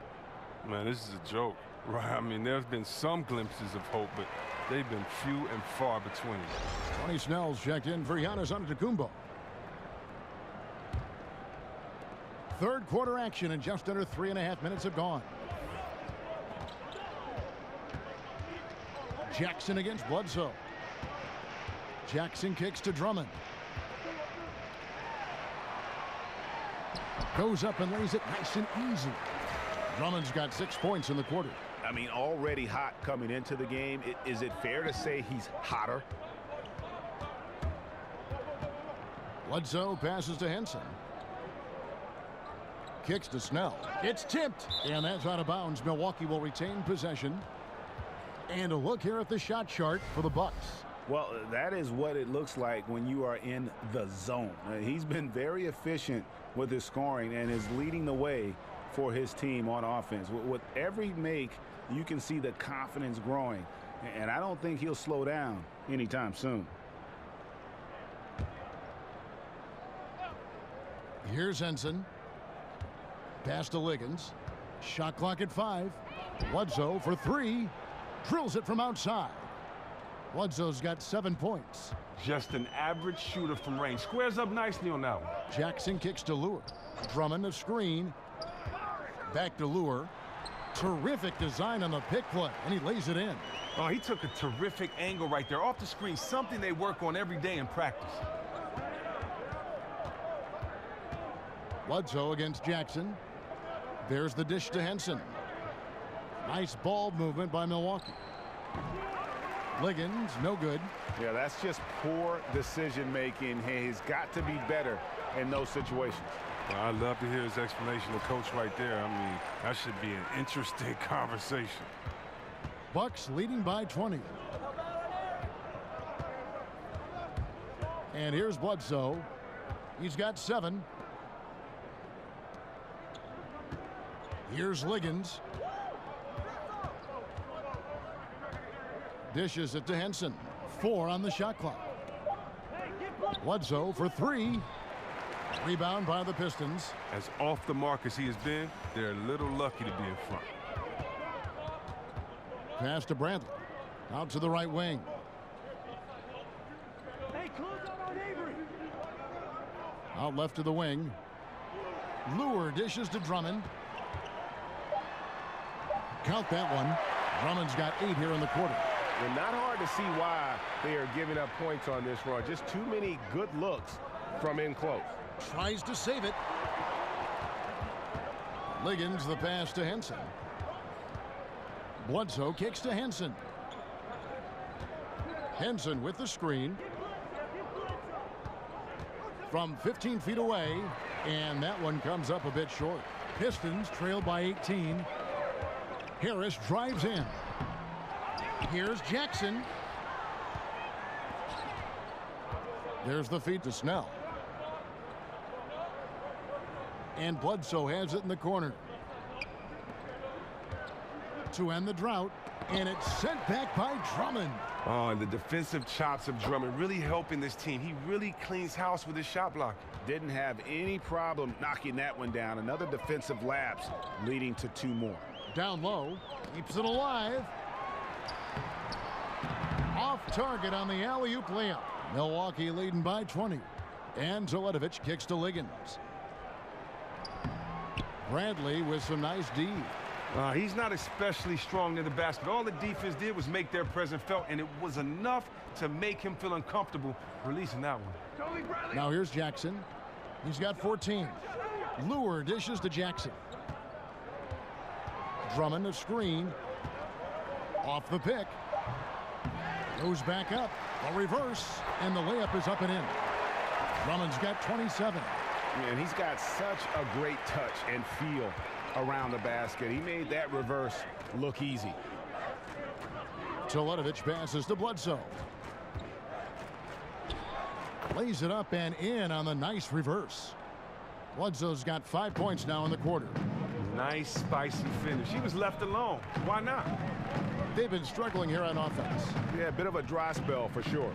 Man, this is a joke, right? I mean, there's been some glimpses of hope, but they've been few and far between. Tony Snell's checked in for Giannis Antetokounmpo. Third quarter action, and just under 3.5 minutes have gone. Jackson against Bledsoe. Jackson kicks to Drummond. Goes up and lays it nice and easy. Drummond's got 6 points in the quarter. I mean, already hot coming into the game. Is it fair to say he's hotter? Bledsoe passes to Henson. Kicks to Snell. It's tipped, and that's out of bounds. Milwaukee will retain possession. And a look here at the shot chart for the Bucks. Well, that is what it looks like when you are in the zone. He's been very efficient with his scoring and is leading the way for his team on offense. With every make, you can see the confidence growing. And I don't think he'll slow down anytime soon. Here's Henson. Pass to Liggins. Shot clock at 5. Bledsoe for 3. Drills it from outside. Bledsoe's got 7 points. Just an average shooter from range. Squares up nicely on that one. Jackson kicks to Lure. Drummond a screen. Back to Lure. Terrific design on the pick play, and he lays it in. Oh, he took a terrific angle right there off the screen, something they work on every day in practice. Bledsoe against Jackson. There's the dish to Henson. Nice ball movement by Milwaukee. Liggins, no good. Yeah, that's just poor decision making. He's got to be better in those situations. Well, I'd love to hear his explanation to coach right there. I mean, that should be an interesting conversation. Bucks leading by 20. And here's Bledsoe. He's got 7. Here's Liggins. Dishes it to Henson. 4 on the shot clock. Bledsoe for 3. Rebound by the Pistons. As off the mark as he has been, they're a little lucky to be in front. Pass to Bradley. Out to the right wing. Out left to the wing. Lure dishes to Drummond. Count that one. Drummond's got 8 here in the quarter. Well, not hard to see why they are giving up points on this run. Just too many good looks from in close. Tries to save it. Liggins the pass to Henson. Bledsoe kicks to Henson. Henson with the screen. From 15 feet away, and that one comes up a bit short. Pistons trail by 18. Harris drives in. Here's Jackson. There's the feed to Snell. And Bledsoe has it in the corner. To end the drought, and it's sent back by Drummond. Oh, and the defensive chops of Drummond really helping this team. He really cleans house with his shot block. Didn't have any problem knocking that one down. Another defensive lapse leading to 2 more. Down low, keeps it alive. Off target on the alley-oop layup. Milwaukee leading by 20. And Teletovic kicks to Liggins. Bradley with some nice D. He's not especially strong near the basket. All the defense did was make their presence felt, and it was enough to make him feel uncomfortable releasing that one. Now here's Jackson. He's got 14. Lure dishes to Jackson. Drummond a screen. Off the pick. Goes back up. A reverse. And the layup is up and in. Drummond's got 27. And he's got such a great touch and feel around the basket. He made that reverse look easy. Teletovic passes to Bledsoe. Lays it up and in on the nice reverse. Bledsoe's got 5 points now in the quarter. Nice, spicy finish. He was left alone. Why not? They've been struggling here on offense. Yeah, a bit of a dry spell for sure.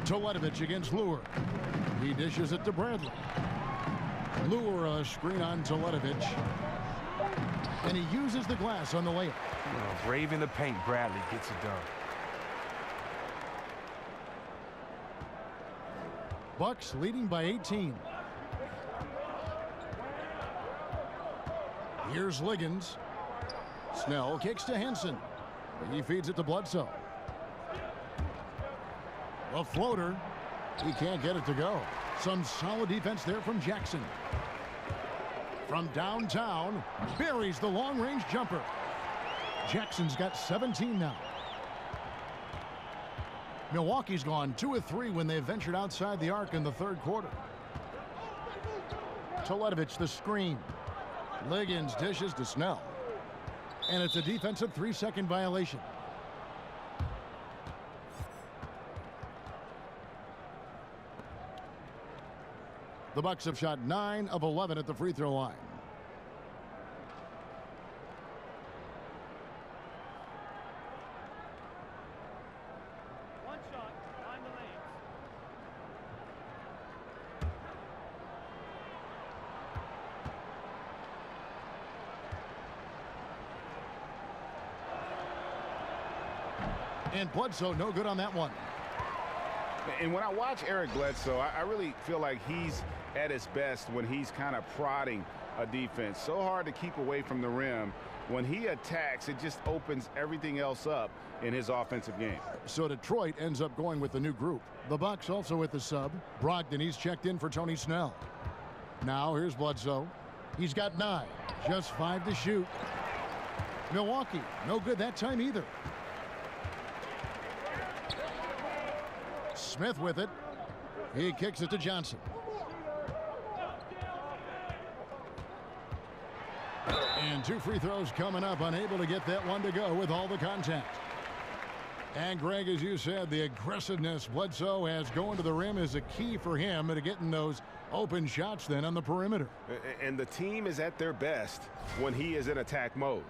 Teletovic against Lure. He dishes it to Bradley. Lure a screen on Teletovic. And he uses the glass on the layup. Brave in the paint, Bradley gets it done. Bucks leading by 18. Here's Liggins. Snell kicks to Henson. He feeds it to Bledsoe. A floater. He can't get it to go. Some solid defense there from Jackson. From downtown, buries the long-range jumper. Jackson's got 17 now. Milwaukee's gone 2 of 3 when they ventured outside the arc in the third quarter. Teletovic the screen. Liggins dishes to Snell. And it's a defensive 3-second violation. The Bucks have shot 9 of 11 at the free throw line. One shot, find the lanes. And Bledsoe no good on that one. And when I watch Eric Bledsoe, I really feel like he's at his best when he's kind of prodding a defense. So hard to keep away from the rim. When he attacks, it just opens everything else up in his offensive game. So Detroit ends up going with the new group. The Bucks also with the sub. Brogdon, he's checked in for Tony Snell. Now here's Bledsoe. He's got 9. Just 5 to shoot. Milwaukee, no good that time either. Smith with it. He kicks it to Johnson. And 2 free throws coming up. Unable to get that one to go with all the contact. And Greg, as you said, the aggressiveness Bledsoe has going to the rim is a key for him to getting those open shots then on the perimeter. And the team is at their best when he is in attack mode.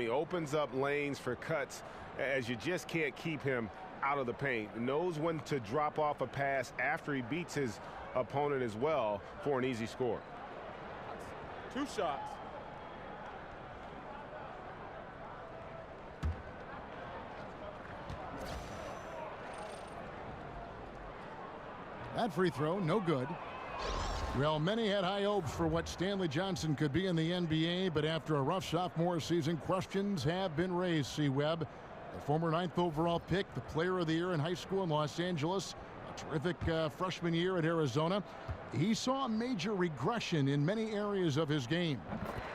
Opens up lanes for cuts as you just can't keep him out of the paint. Knows when to drop off a pass after he beats his opponent as well for an easy score. 2 shots. That free throw, no good. Well, many had high hopes for what Stanley Johnson could be in the NBA, but after a rough sophomore season, questions have been raised. C. Webb, the former 9th overall pick, the player of the year in high school in Los Angeles, a terrific freshman year at Arizona. He saw a major regression in many areas of his game.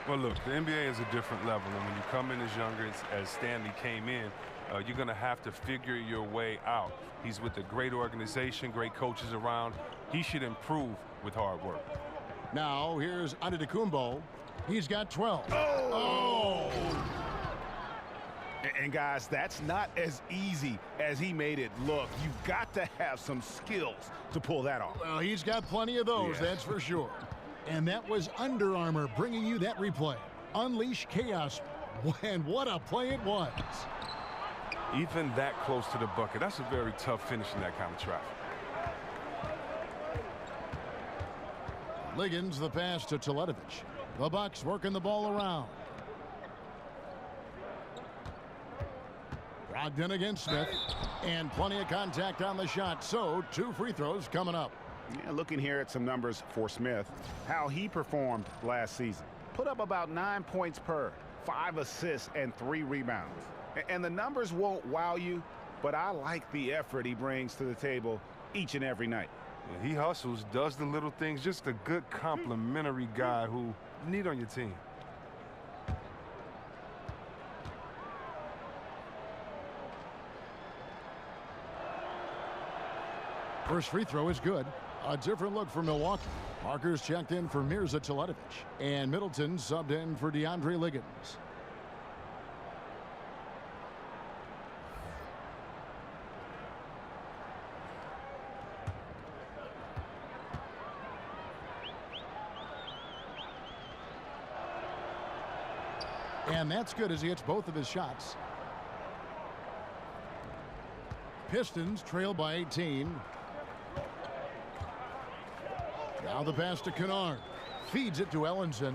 Well, look, the NBA is a different level, and when you come in as younger as Stanley came in, you're going to have to figure your way out. He's with a great organization, great coaches around. He should improve with hard work. Now, here's Antetokounmpo. He's got 12. Oh! And guys, that's not as easy as he made it look. You've got to have some skills to pull that off. Well, he's got plenty of those, that's for sure. And that was Under Armour bringing you that replay. Unleash chaos. And what a play it was. Even that close to the bucket, that's a very tough finish in that kind of traffic. Liggins, the pass to Teletovic. The Bucks working the ball around. Brogdon against Smith. And plenty of contact on the shot. So 2 free throws coming up. Yeah, looking here at some numbers for Smith, how he performed last season. Put up about 9 points per, 5 assists, and 3 rebounds. And the numbers won't wow you, but I like the effort he brings to the table each and every night. Yeah, he hustles, does the little things, just a good complimentary guy who you need on your team. First free throw is good. A different look for Milwaukee. Parker's checked in for Mirza Teletovic. And Middleton subbed in for DeAndre Liggins. And that's good as he hits both of his shots. Pistons trail by 18. Now the pass to Kennard. Feeds it to Ellenson.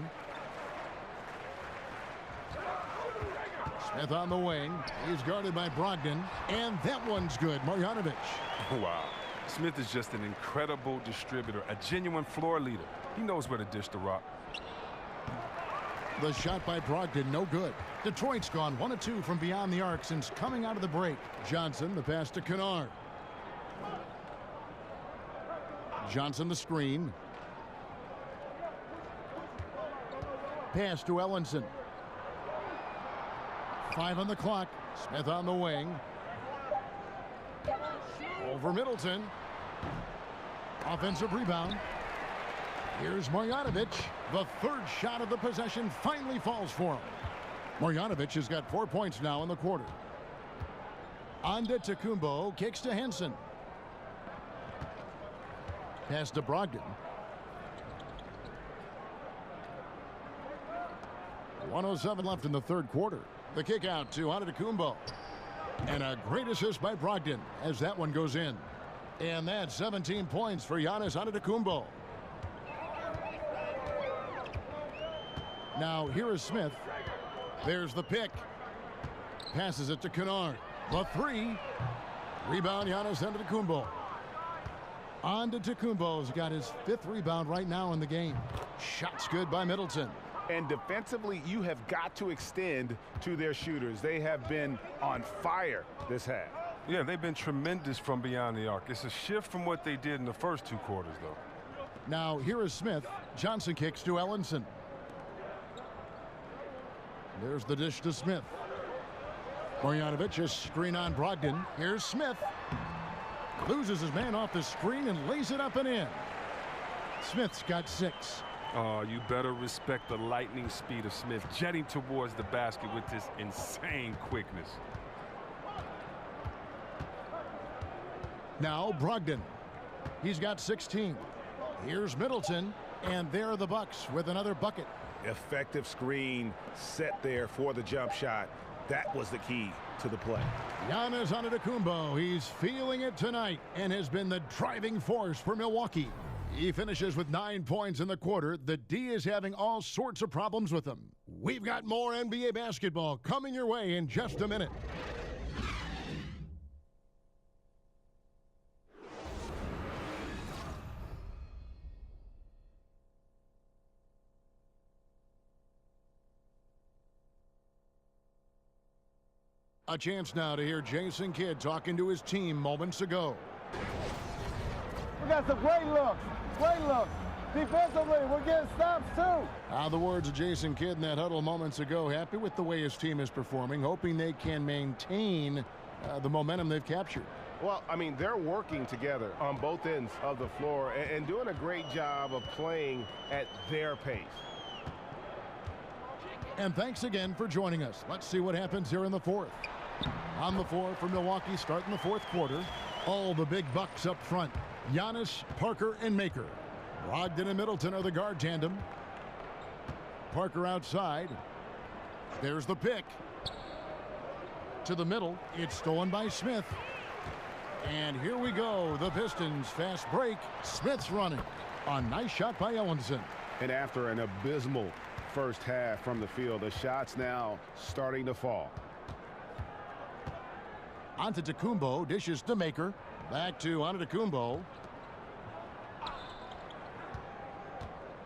Smith on the wing. He's guarded by Brogdon. And that one's good. Marjanovic. Wow. Smith is just an incredible distributor, a genuine floor leader. He knows where to dish the rock. The shot by Brogdon, no good. Detroit's gone 1 of 2 from beyond the arc since coming out of the break. Johnson, the pass to Kennard. Johnson, the screen. Pass to Ellenson. 5 on the clock. Smith on the wing. Over Middleton. Offensive rebound. Here's Marjanovic. The third shot of the possession finally falls for him. Marjanovic has got 4 points now in the quarter. Antetokounmpo kicks to Henson. Pass to Brogdon. 1:07 left in the third quarter. The kick out to Antetokounmpo. And a great assist by Brogdon as that one goes in. And that's 17 points for Giannis Antetokounmpo. Now here is Smith. There's the pick. Passes it to Kennard. The 3. Rebound Giannis Antetokounmpo. Antetokounmpo's got his 5th rebound right now in the game. Shots good by Middleton. And defensively, you have got to extend to their shooters. They have been on fire this half. Yeah, they've been tremendous from beyond the arc. It's a shift from what they did in the first 2 quarters, though. Now here is Smith. Johnson kicks to Ellenson. There's the dish to Smith. Marjanovic, a screen on Brogdon. Here's Smith. Loses his man off the screen and lays it up and in. Smith's got 6. Oh, you better respect the lightning speed of Smith, jetting towards the basket with this insane quickness. Now Brogdon. He's got 16. Here's Middleton. And there are the Bucks with another bucket. Effective screen set there for the jump shot. That was the key to the play. Giannis Antetokounmpo, he's feeling it tonight and has been the driving force for Milwaukee. He finishes with 9 points in the quarter. The D is having all sorts of problems with him. We've got more NBA basketball coming your way in just a minute. A chance now to hear Jason Kidd talking to his team moments ago. We got some great looks. Great looks. Defensively, we're getting stops too. The words of Jason Kidd in that huddle moments ago. Happy with the way his team is performing, hoping they can maintain the momentum they've captured. Well, I mean, they're working together on both ends of the floor and doing a great job of playing at their pace. And thanks again for joining us. Let's see what happens here in the fourth. On the floor for Milwaukee starting the fourth quarter. All the big bucks up front. Giannis, Parker, and Maker. Brogdon and Middleton are the guard tandem. Parker outside. There's the pick. To the middle. It's stolen by Smith. And here we go. The Pistons fast break. Smith's running. A nice shot by Ellenson. And after an abysmal first half from the field, the shots now starting to fall. Antetokounmpo dishes to Maker. Back to Antetokounmpo.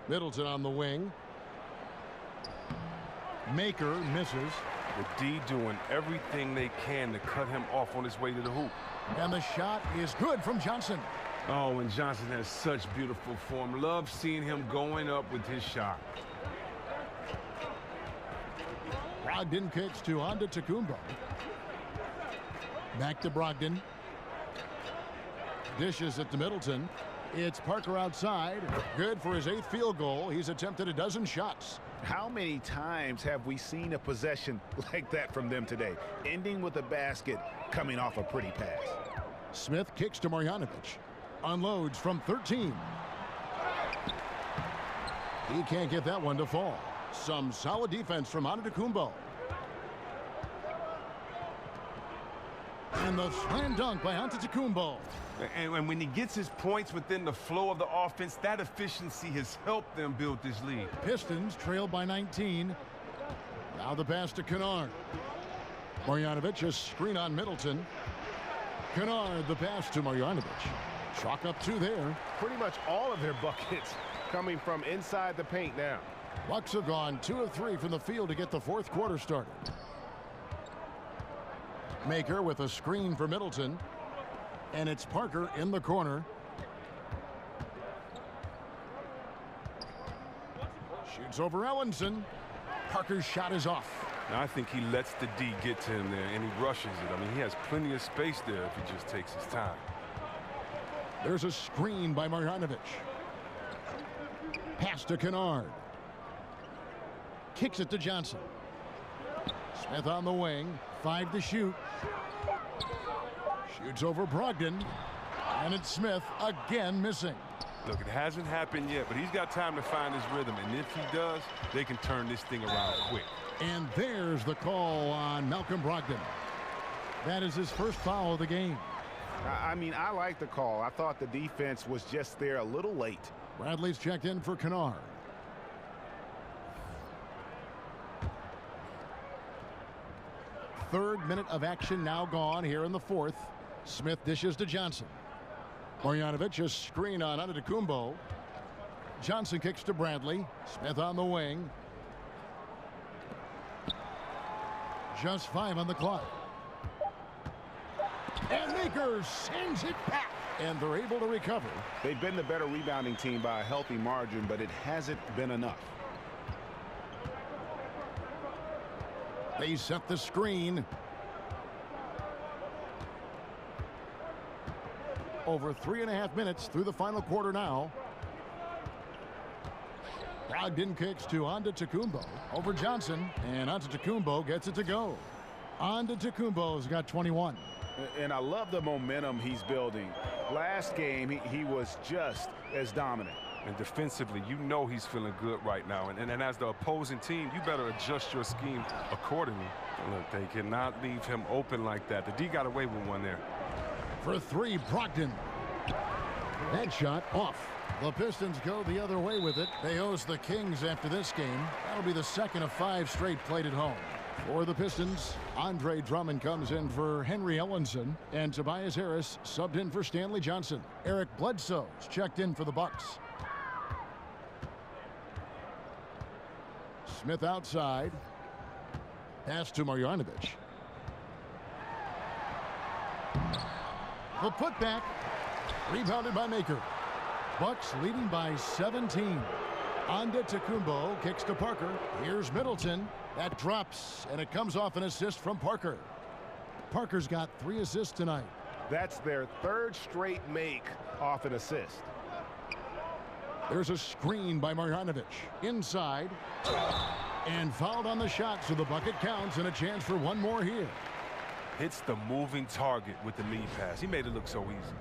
Middleton on the wing. Maker misses. The D doing everything they can to cut him off on his way to the hoop. And the shot is good from Johnson. Oh, and Johnson has such beautiful form. Love seeing him going up with his shot. Brogdon kicks to Antetokounmpo. Back to Brogdon. Dishes it to Middleton. It's Parker outside. Good for his 8th field goal. He's attempted a dozen shots. How many times have we seen a possession like that from them today? Ending with a basket, coming off a pretty pass. Smith kicks to Marjanovic. Unloads from 13. He can't get that one to fall. Some solid defense from Antetokounmpo. And the slam dunk by Antetokounmpo. And when he gets his points within the flow of the offense, that efficiency has helped them build this lead. Pistons trailed by 19. Now the pass to Kennard. Marjanovic, a screen on Middleton. Kennard, the pass to Marjanovic. Chalk up 2 there. Pretty much all of their buckets coming from inside the paint now. Bucks have gone 2 of 3 from the field to get the 4th quarter started. Maker with a screen for Middleton. And it's Parker in the corner. Shoots over Ellenson. Parker's shot is off. Now, I think he lets the D get to him there, and he rushes it. I mean, he has plenty of space there if he just takes his time. There's a screen by Marjanovic. Pass to Kennard. Kicks it to Johnson. Smith on the wing. 5 to shoot. Shoots over Brogdon. And it's Smith again missing. Look, it hasn't happened yet, but he's got time to find his rhythm. And if he does, they can turn this thing around quick. And there's the call on Malcolm Brogdon. That is his first foul of the game. I mean, I like the call. I thought the defense was just there a little late. Bradley's checked in for Kennard. Third minute of action now gone here in the 4th. Smith dishes to Johnson. Marjanovic, a screen on Antetokounmpo. Johnson kicks to Bradley. Smith on the wing. Just 5 on the clock. And Maker sends it back. And they're able to recover. They've been the better rebounding team by a healthy margin, but it hasn't been enough. They set the screen. Over 3.5 minutes through the final quarter now. Brogdon kicks to Antetokounmpo over Johnson, and Antetokounmpo gets it to go. Antetokounmpo's got 21. And I love the momentum he's building. Last game, he was just as dominant. And defensively, you know he's feeling good right now. And as the opposing team, you better adjust your scheme accordingly. Look, they cannot leave him open like that. The D got away with one there. For 3, Brogdon. That shot off. The Pistons go the other way with it. They host the Kings after this game. That'll be the 2nd of 5 straight played at home. For the Pistons, Andre Drummond comes in for Henry Ellenson, and Tobias Harris subbed in for Stanley Johnson. Eric Bledsoe's checked in for the Bucks. Smith outside. Pass to Marjanovic. The putback. Rebounded by Maker. Bucks leading by 17. Antetokounmpo kicks to Parker. Here's Middleton. That drops, and it comes off an assist from Parker. Parker's got 3 assists tonight. That's their 3rd straight make off an assist. There's a screen by Marjanovic. Inside. And fouled on the shot, so the bucket counts, and a chance for one more here. Hits the moving target with the lead pass. He made it look so easy.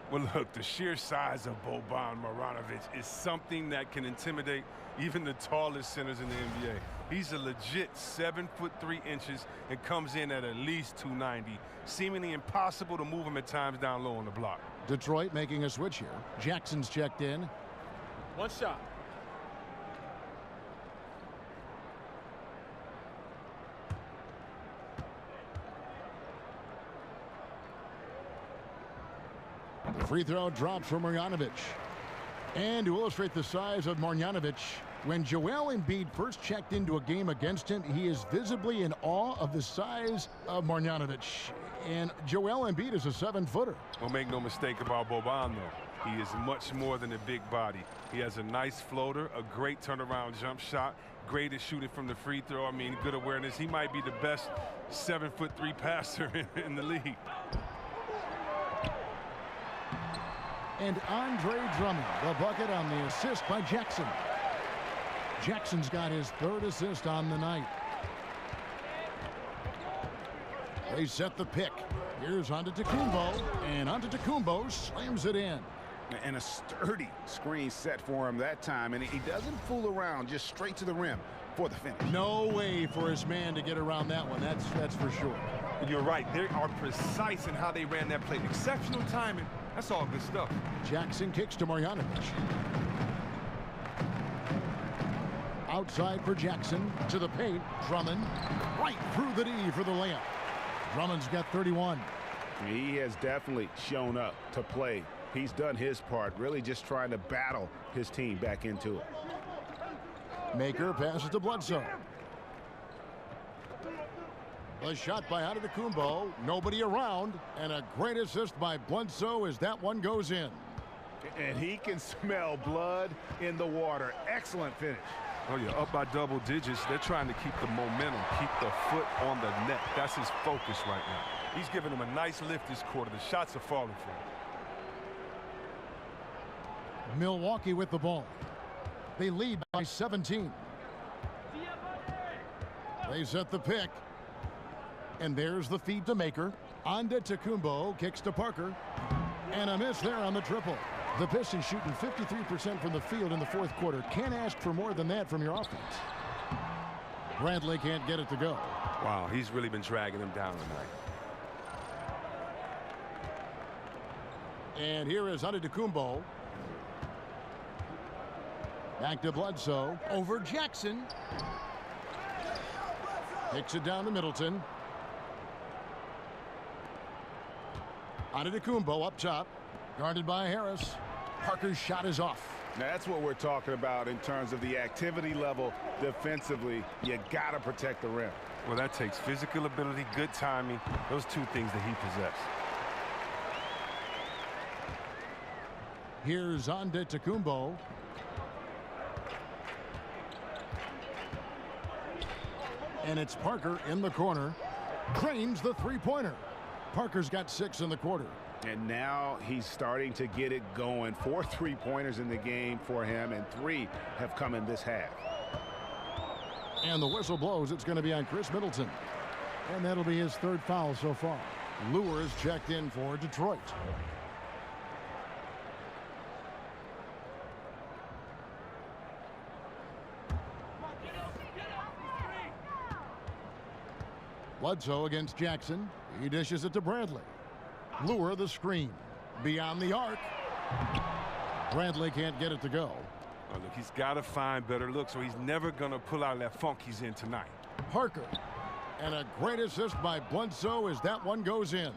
Well, look, the sheer size of Boban Marjanovic is something that can intimidate even the tallest centers in the NBA. He's a legit 7'3" and comes in at least 290. Seemingly impossible to move him at times down low on the block. Detroit making a switch here. Jackson's checked in. 1 shot. The free throw drops for Marjanovic. And to illustrate the size of Marjanovic, when Joel Embiid first checked into a game against him, he is visibly in awe of the size of Marjanovic. And Joel Embiid is a 7-footer. Well, make no mistake about Boban, though. He is much more than a big body. He has a nice floater, a great turnaround jump shot, great at shooting from the free throw. I mean, good awareness. He might be the best 7'3" passer in the league. And Andre Drummond, the bucket on the assist by Jackson. Jackson's got his 3rd assist on the night. They set the pick. Here's Antetokounmpo, and Antetokounmpo slams it in. And a sturdy screen set for him that time, and he doesn't fool around, just straight to the rim for the finish. No way for his man to get around that one, that's for sure. You're right. They are precise in how they ran that play. Exceptional timing. That's all good stuff. Jackson kicks to Marjanovic. Outside for Jackson, to the paint. Drummond right through the D for the layup. Drummond's got 31. He has definitely shown up to play. He's done his part, really just trying to battle his team back into it. Maker passes to Bledsoe. The shot by Antetokounmpo, nobody around, and a great assist by Bledsoe as that one goes in. And he can smell blood in the water. Excellent finish. Oh, yeah, up by double digits. They're trying to keep the momentum, keep the foot on the net. That's his focus right now. He's giving them a nice lift this quarter. The shots are falling for him. Milwaukee with the ball. They lead by 17. They set the pick. And there's the feed to Maker. Antetokounmpo kicks to Parker. And a miss there on the triple. The Pistons shooting 53% from the field in the 4th quarter. Can't ask for more than that from your offense. Bradley can't get it to go. Wow, he's really been dragging them down tonight. And here is Antetokounmpo. Back to Bledsoe. Over Jackson. Kicks it down to Middleton. Antetokounmpo up top. Guarded by Harris. Parker's shot is off. Now that's what we're talking about in terms of the activity level defensively. You got to protect the rim. Well, that takes physical ability, good timing. Those 2 things that he possesses. Here's Antetokounmpo. And it's Parker in the corner. Cranes the 3-pointer. Parker's got 6 in the quarter. And now he's starting to get it going. 4 3-pointers in the game for him, and 3 have come in this half. And the whistle blows. It's going to be on Chris Middleton. And that'll be his 3rd foul so far. Lewis checked in for Detroit. Bledsoe against Jackson. He dishes it to Bradley. Lure the screen. Beyond the arc. Bradley can't get it to go. Oh, look, he's got to find better looks, or he's never going to pull out that funk he's in tonight. Parker. And a great assist by Bledsoe as that one goes in.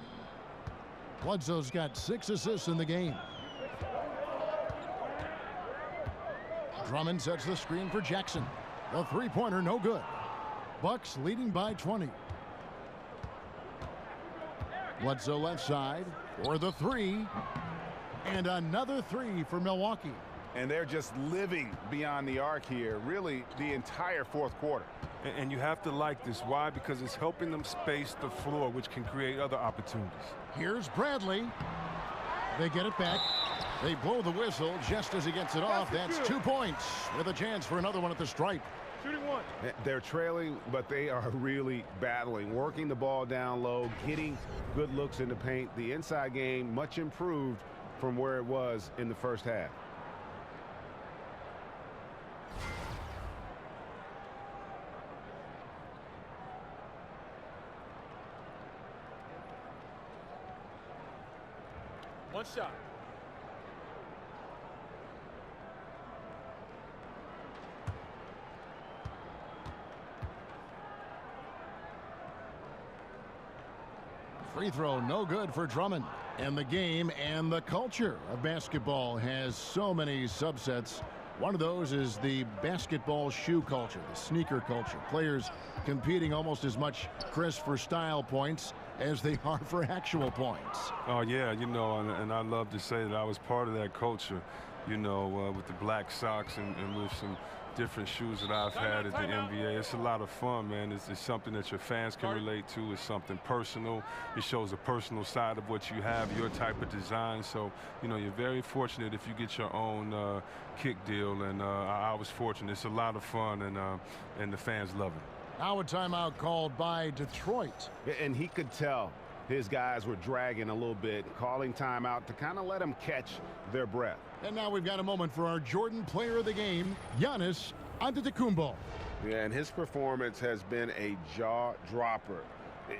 Bledsoe's got 6 assists in the game. Drummond sets the screen for Jackson. The 3-pointer no good. Bucks leading by 20. Bledsoe left side for the 3. And another 3 for Milwaukee. And they're just living beyond the arc here, really the entire 4th quarter. And you have to like this. Why? Because it's helping them space the floor, which can create other opportunities. Here's Bradley. They get it back. They blow the whistle just as he gets it off. That's 2 points with a chance for another one at the stripe. Shooting 1. They're trailing, but they are really battling, working the ball down low, getting good looks in the paint. The inside game much improved from where it was in the first half. One shot. Free throw no good for Drummond. And the game and the culture of basketball has so many subsets. One of those is the basketball shoe culture, the sneaker culture. Players competing almost as much, Chris, for style points as they are for actual points. Oh, yeah, you know, and I love to say that I was part of that culture, you know, with the Black Sox and with some different shoes that I've had at the NBA. It's a lot of fun, man. It's something that your fans can relate to. It's something personal. It shows a personal side of what you have, your type of design. So, you know, you're very fortunate if you get your own kick deal, and I was fortunate. It's a lot of fun, and the fans love it. Now a timeout called by Detroit. And he could tell his guys were dragging a little bit, calling timeout to kind of let them catch their breath. And now we've got a moment for our Jordan player of the game, Giannis Antetokounmpo. Yeah, and his performance has been a jaw dropper.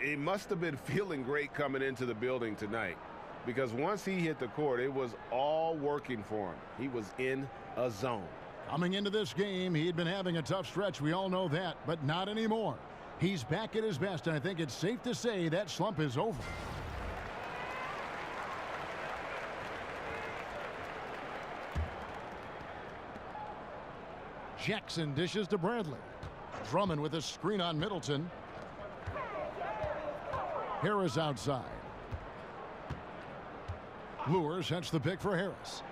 He must have been feeling great coming into the building tonight, because once he hit the court, it was all working for him. He was in a zone. Coming into this game, he had been having a tough stretch. We all know that, but not anymore. He's back at his best, and I think it's safe to say that slump is over. Jackson dishes to Bradley. Drummond with a screen on Middleton. Harris outside. Lure sets the pick for Harris.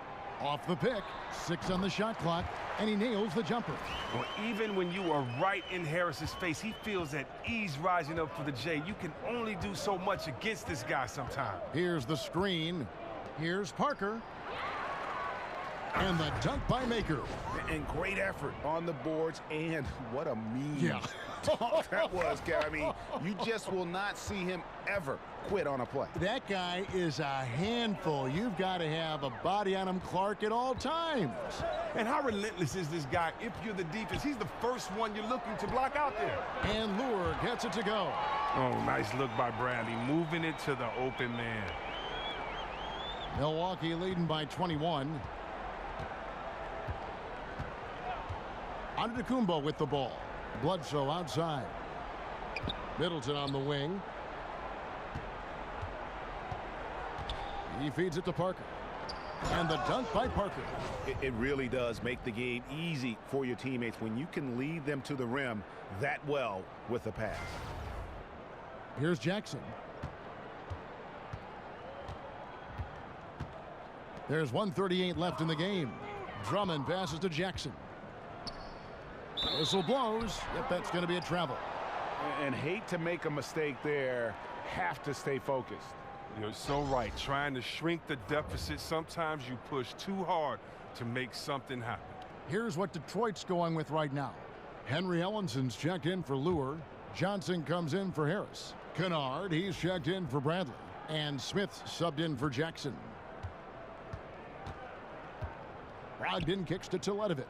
Off the pick, 6 on the shot clock, and he nails the jumper. Well, even when you are right in Harris's face, he feels at ease rising up for the J. You can only do so much against this guy sometimes. Here's the screen. Here's Parker. And the dunk by Maker. And great effort on the boards, and what a mean dunk that was, Kev. I mean, you just will not see him ever quit on a play. That guy is a handful. You've got to have a body on him, Clark, at all times. And how relentless is this guy if you're the defense? He's the first one you're looking to block out there. And Lure gets it to go. Oh, nice look by Bradley, moving it to the open man. Milwaukee leading by 21. Antetokounmpo with the ball. Bledsoe outside. Middleton on the wing. He feeds it to Parker. And the dunk by Parker. It really does make the game easy for your teammates when you can lead them to the rim that well with the pass. Here's Jackson. There's 1:38 left in the game. Drummond passes to Jackson. Whistle blows. Yep, that's going to be a travel. And hate to make a mistake there. Have to stay focused. You're so right. Trying to shrink the deficit, sometimes you push too hard to make something happen. Here's what Detroit's going with right now. Henry Ellinson's checked in for Lure. Johnson comes in for Harris. Kennard, he's checked in for Bradley. And Smith subbed in for Jackson. Brogdon kicks to Teletovic.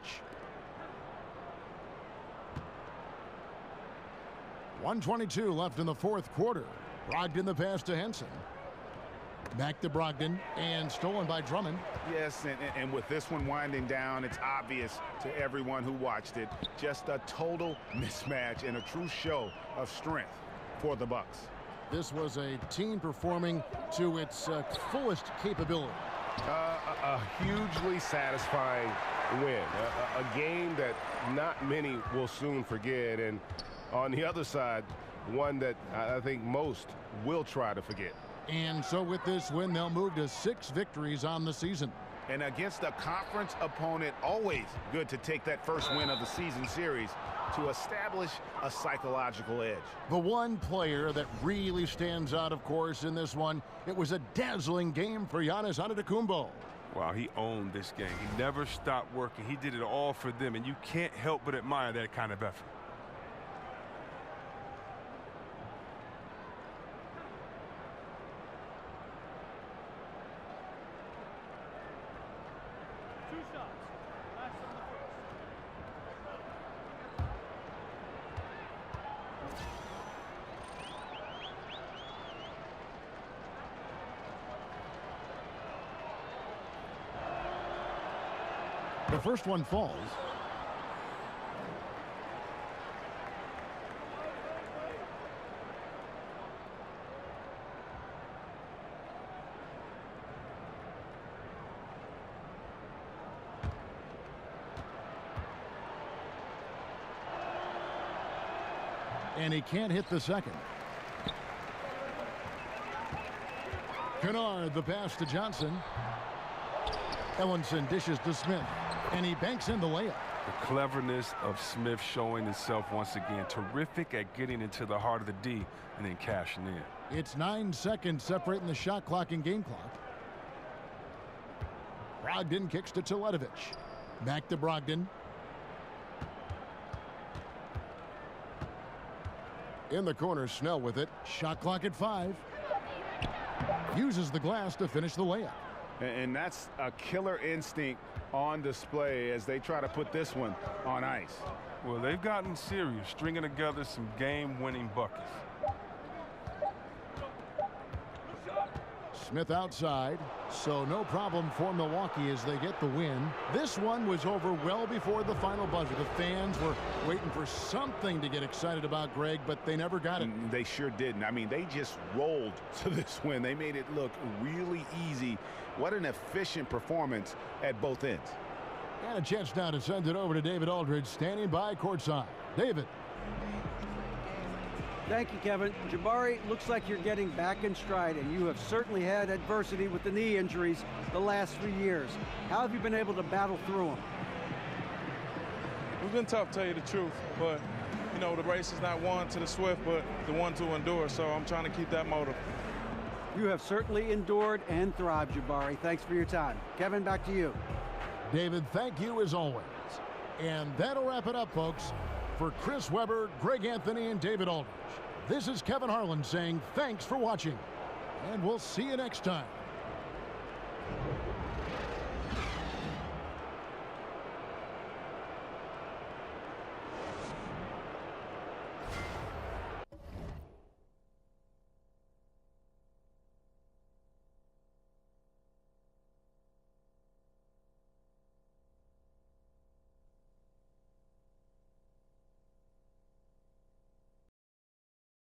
1:22 left in the fourth quarter. Brogdon the pass to Henson. Back to Brogdon, and stolen by Drummond. Yes, and with this one winding down, it's obvious to everyone who watched it. Just a total mismatch and a true show of strength for the Bucks. This was a team performing to its fullest capability. A hugely satisfying win. A game that not many will soon forget. And on the other side, one that I think most will try to forget. And so with this win, they'll move to 6 victories on the season. And against a conference opponent, always good to take that first win of the season series to establish a psychological edge. The one player that really stands out, of course, in this one, it was a dazzling game for Giannis Antetokounmpo. Wow, he owned this game. He never stopped working. He did it all for them, and you can't help but admire that kind of effort. The first one falls. And he can't hit the second. Kennard, the pass to Johnson. Ellenson dishes to Smith. And he banks in the layup. The cleverness of Smith showing itself once again. Terrific at getting into the heart of the D and then cashing in. It's 9 seconds separating the shot clock and game clock. Brogdon kicks to Teletovic. Back to Brogdon. In the corner, Snell with it. Shot clock at 5. Uses the glass to finish the layup. And that's a killer instinct on display as they try to put this one on ice. Well, they've gotten serious, stringing together some game-winning buckets. Smith outside, so no problem for Milwaukee as they get the win. This one was over well before the final buzzer. The fans were waiting for something to get excited about, Greg, but they never got it. They sure didn't. I mean, they just rolled to this win. They made it look really easy. What an efficient performance at both ends. And a chance now to send it over to David Aldridge, standing by courtside. David. Thank you, Kevin. Jabari, looks like you're getting back in stride, and you have certainly had adversity with the knee injuries the last 3 years. How have you been able to battle through them? It's been tough, to tell you the truth, but, you know, the race is not won to the swift, but the one to endure, so I'm trying to keep that motive. You have certainly endured and thrived, Jabari. Thanks for your time. Kevin, back to you. David, thank you as always. And that'll wrap it up, folks. For Chris Webber, Greg Anthony, and David Aldridge, this is Kevin Harlan saying thanks for watching, and we'll see you next time.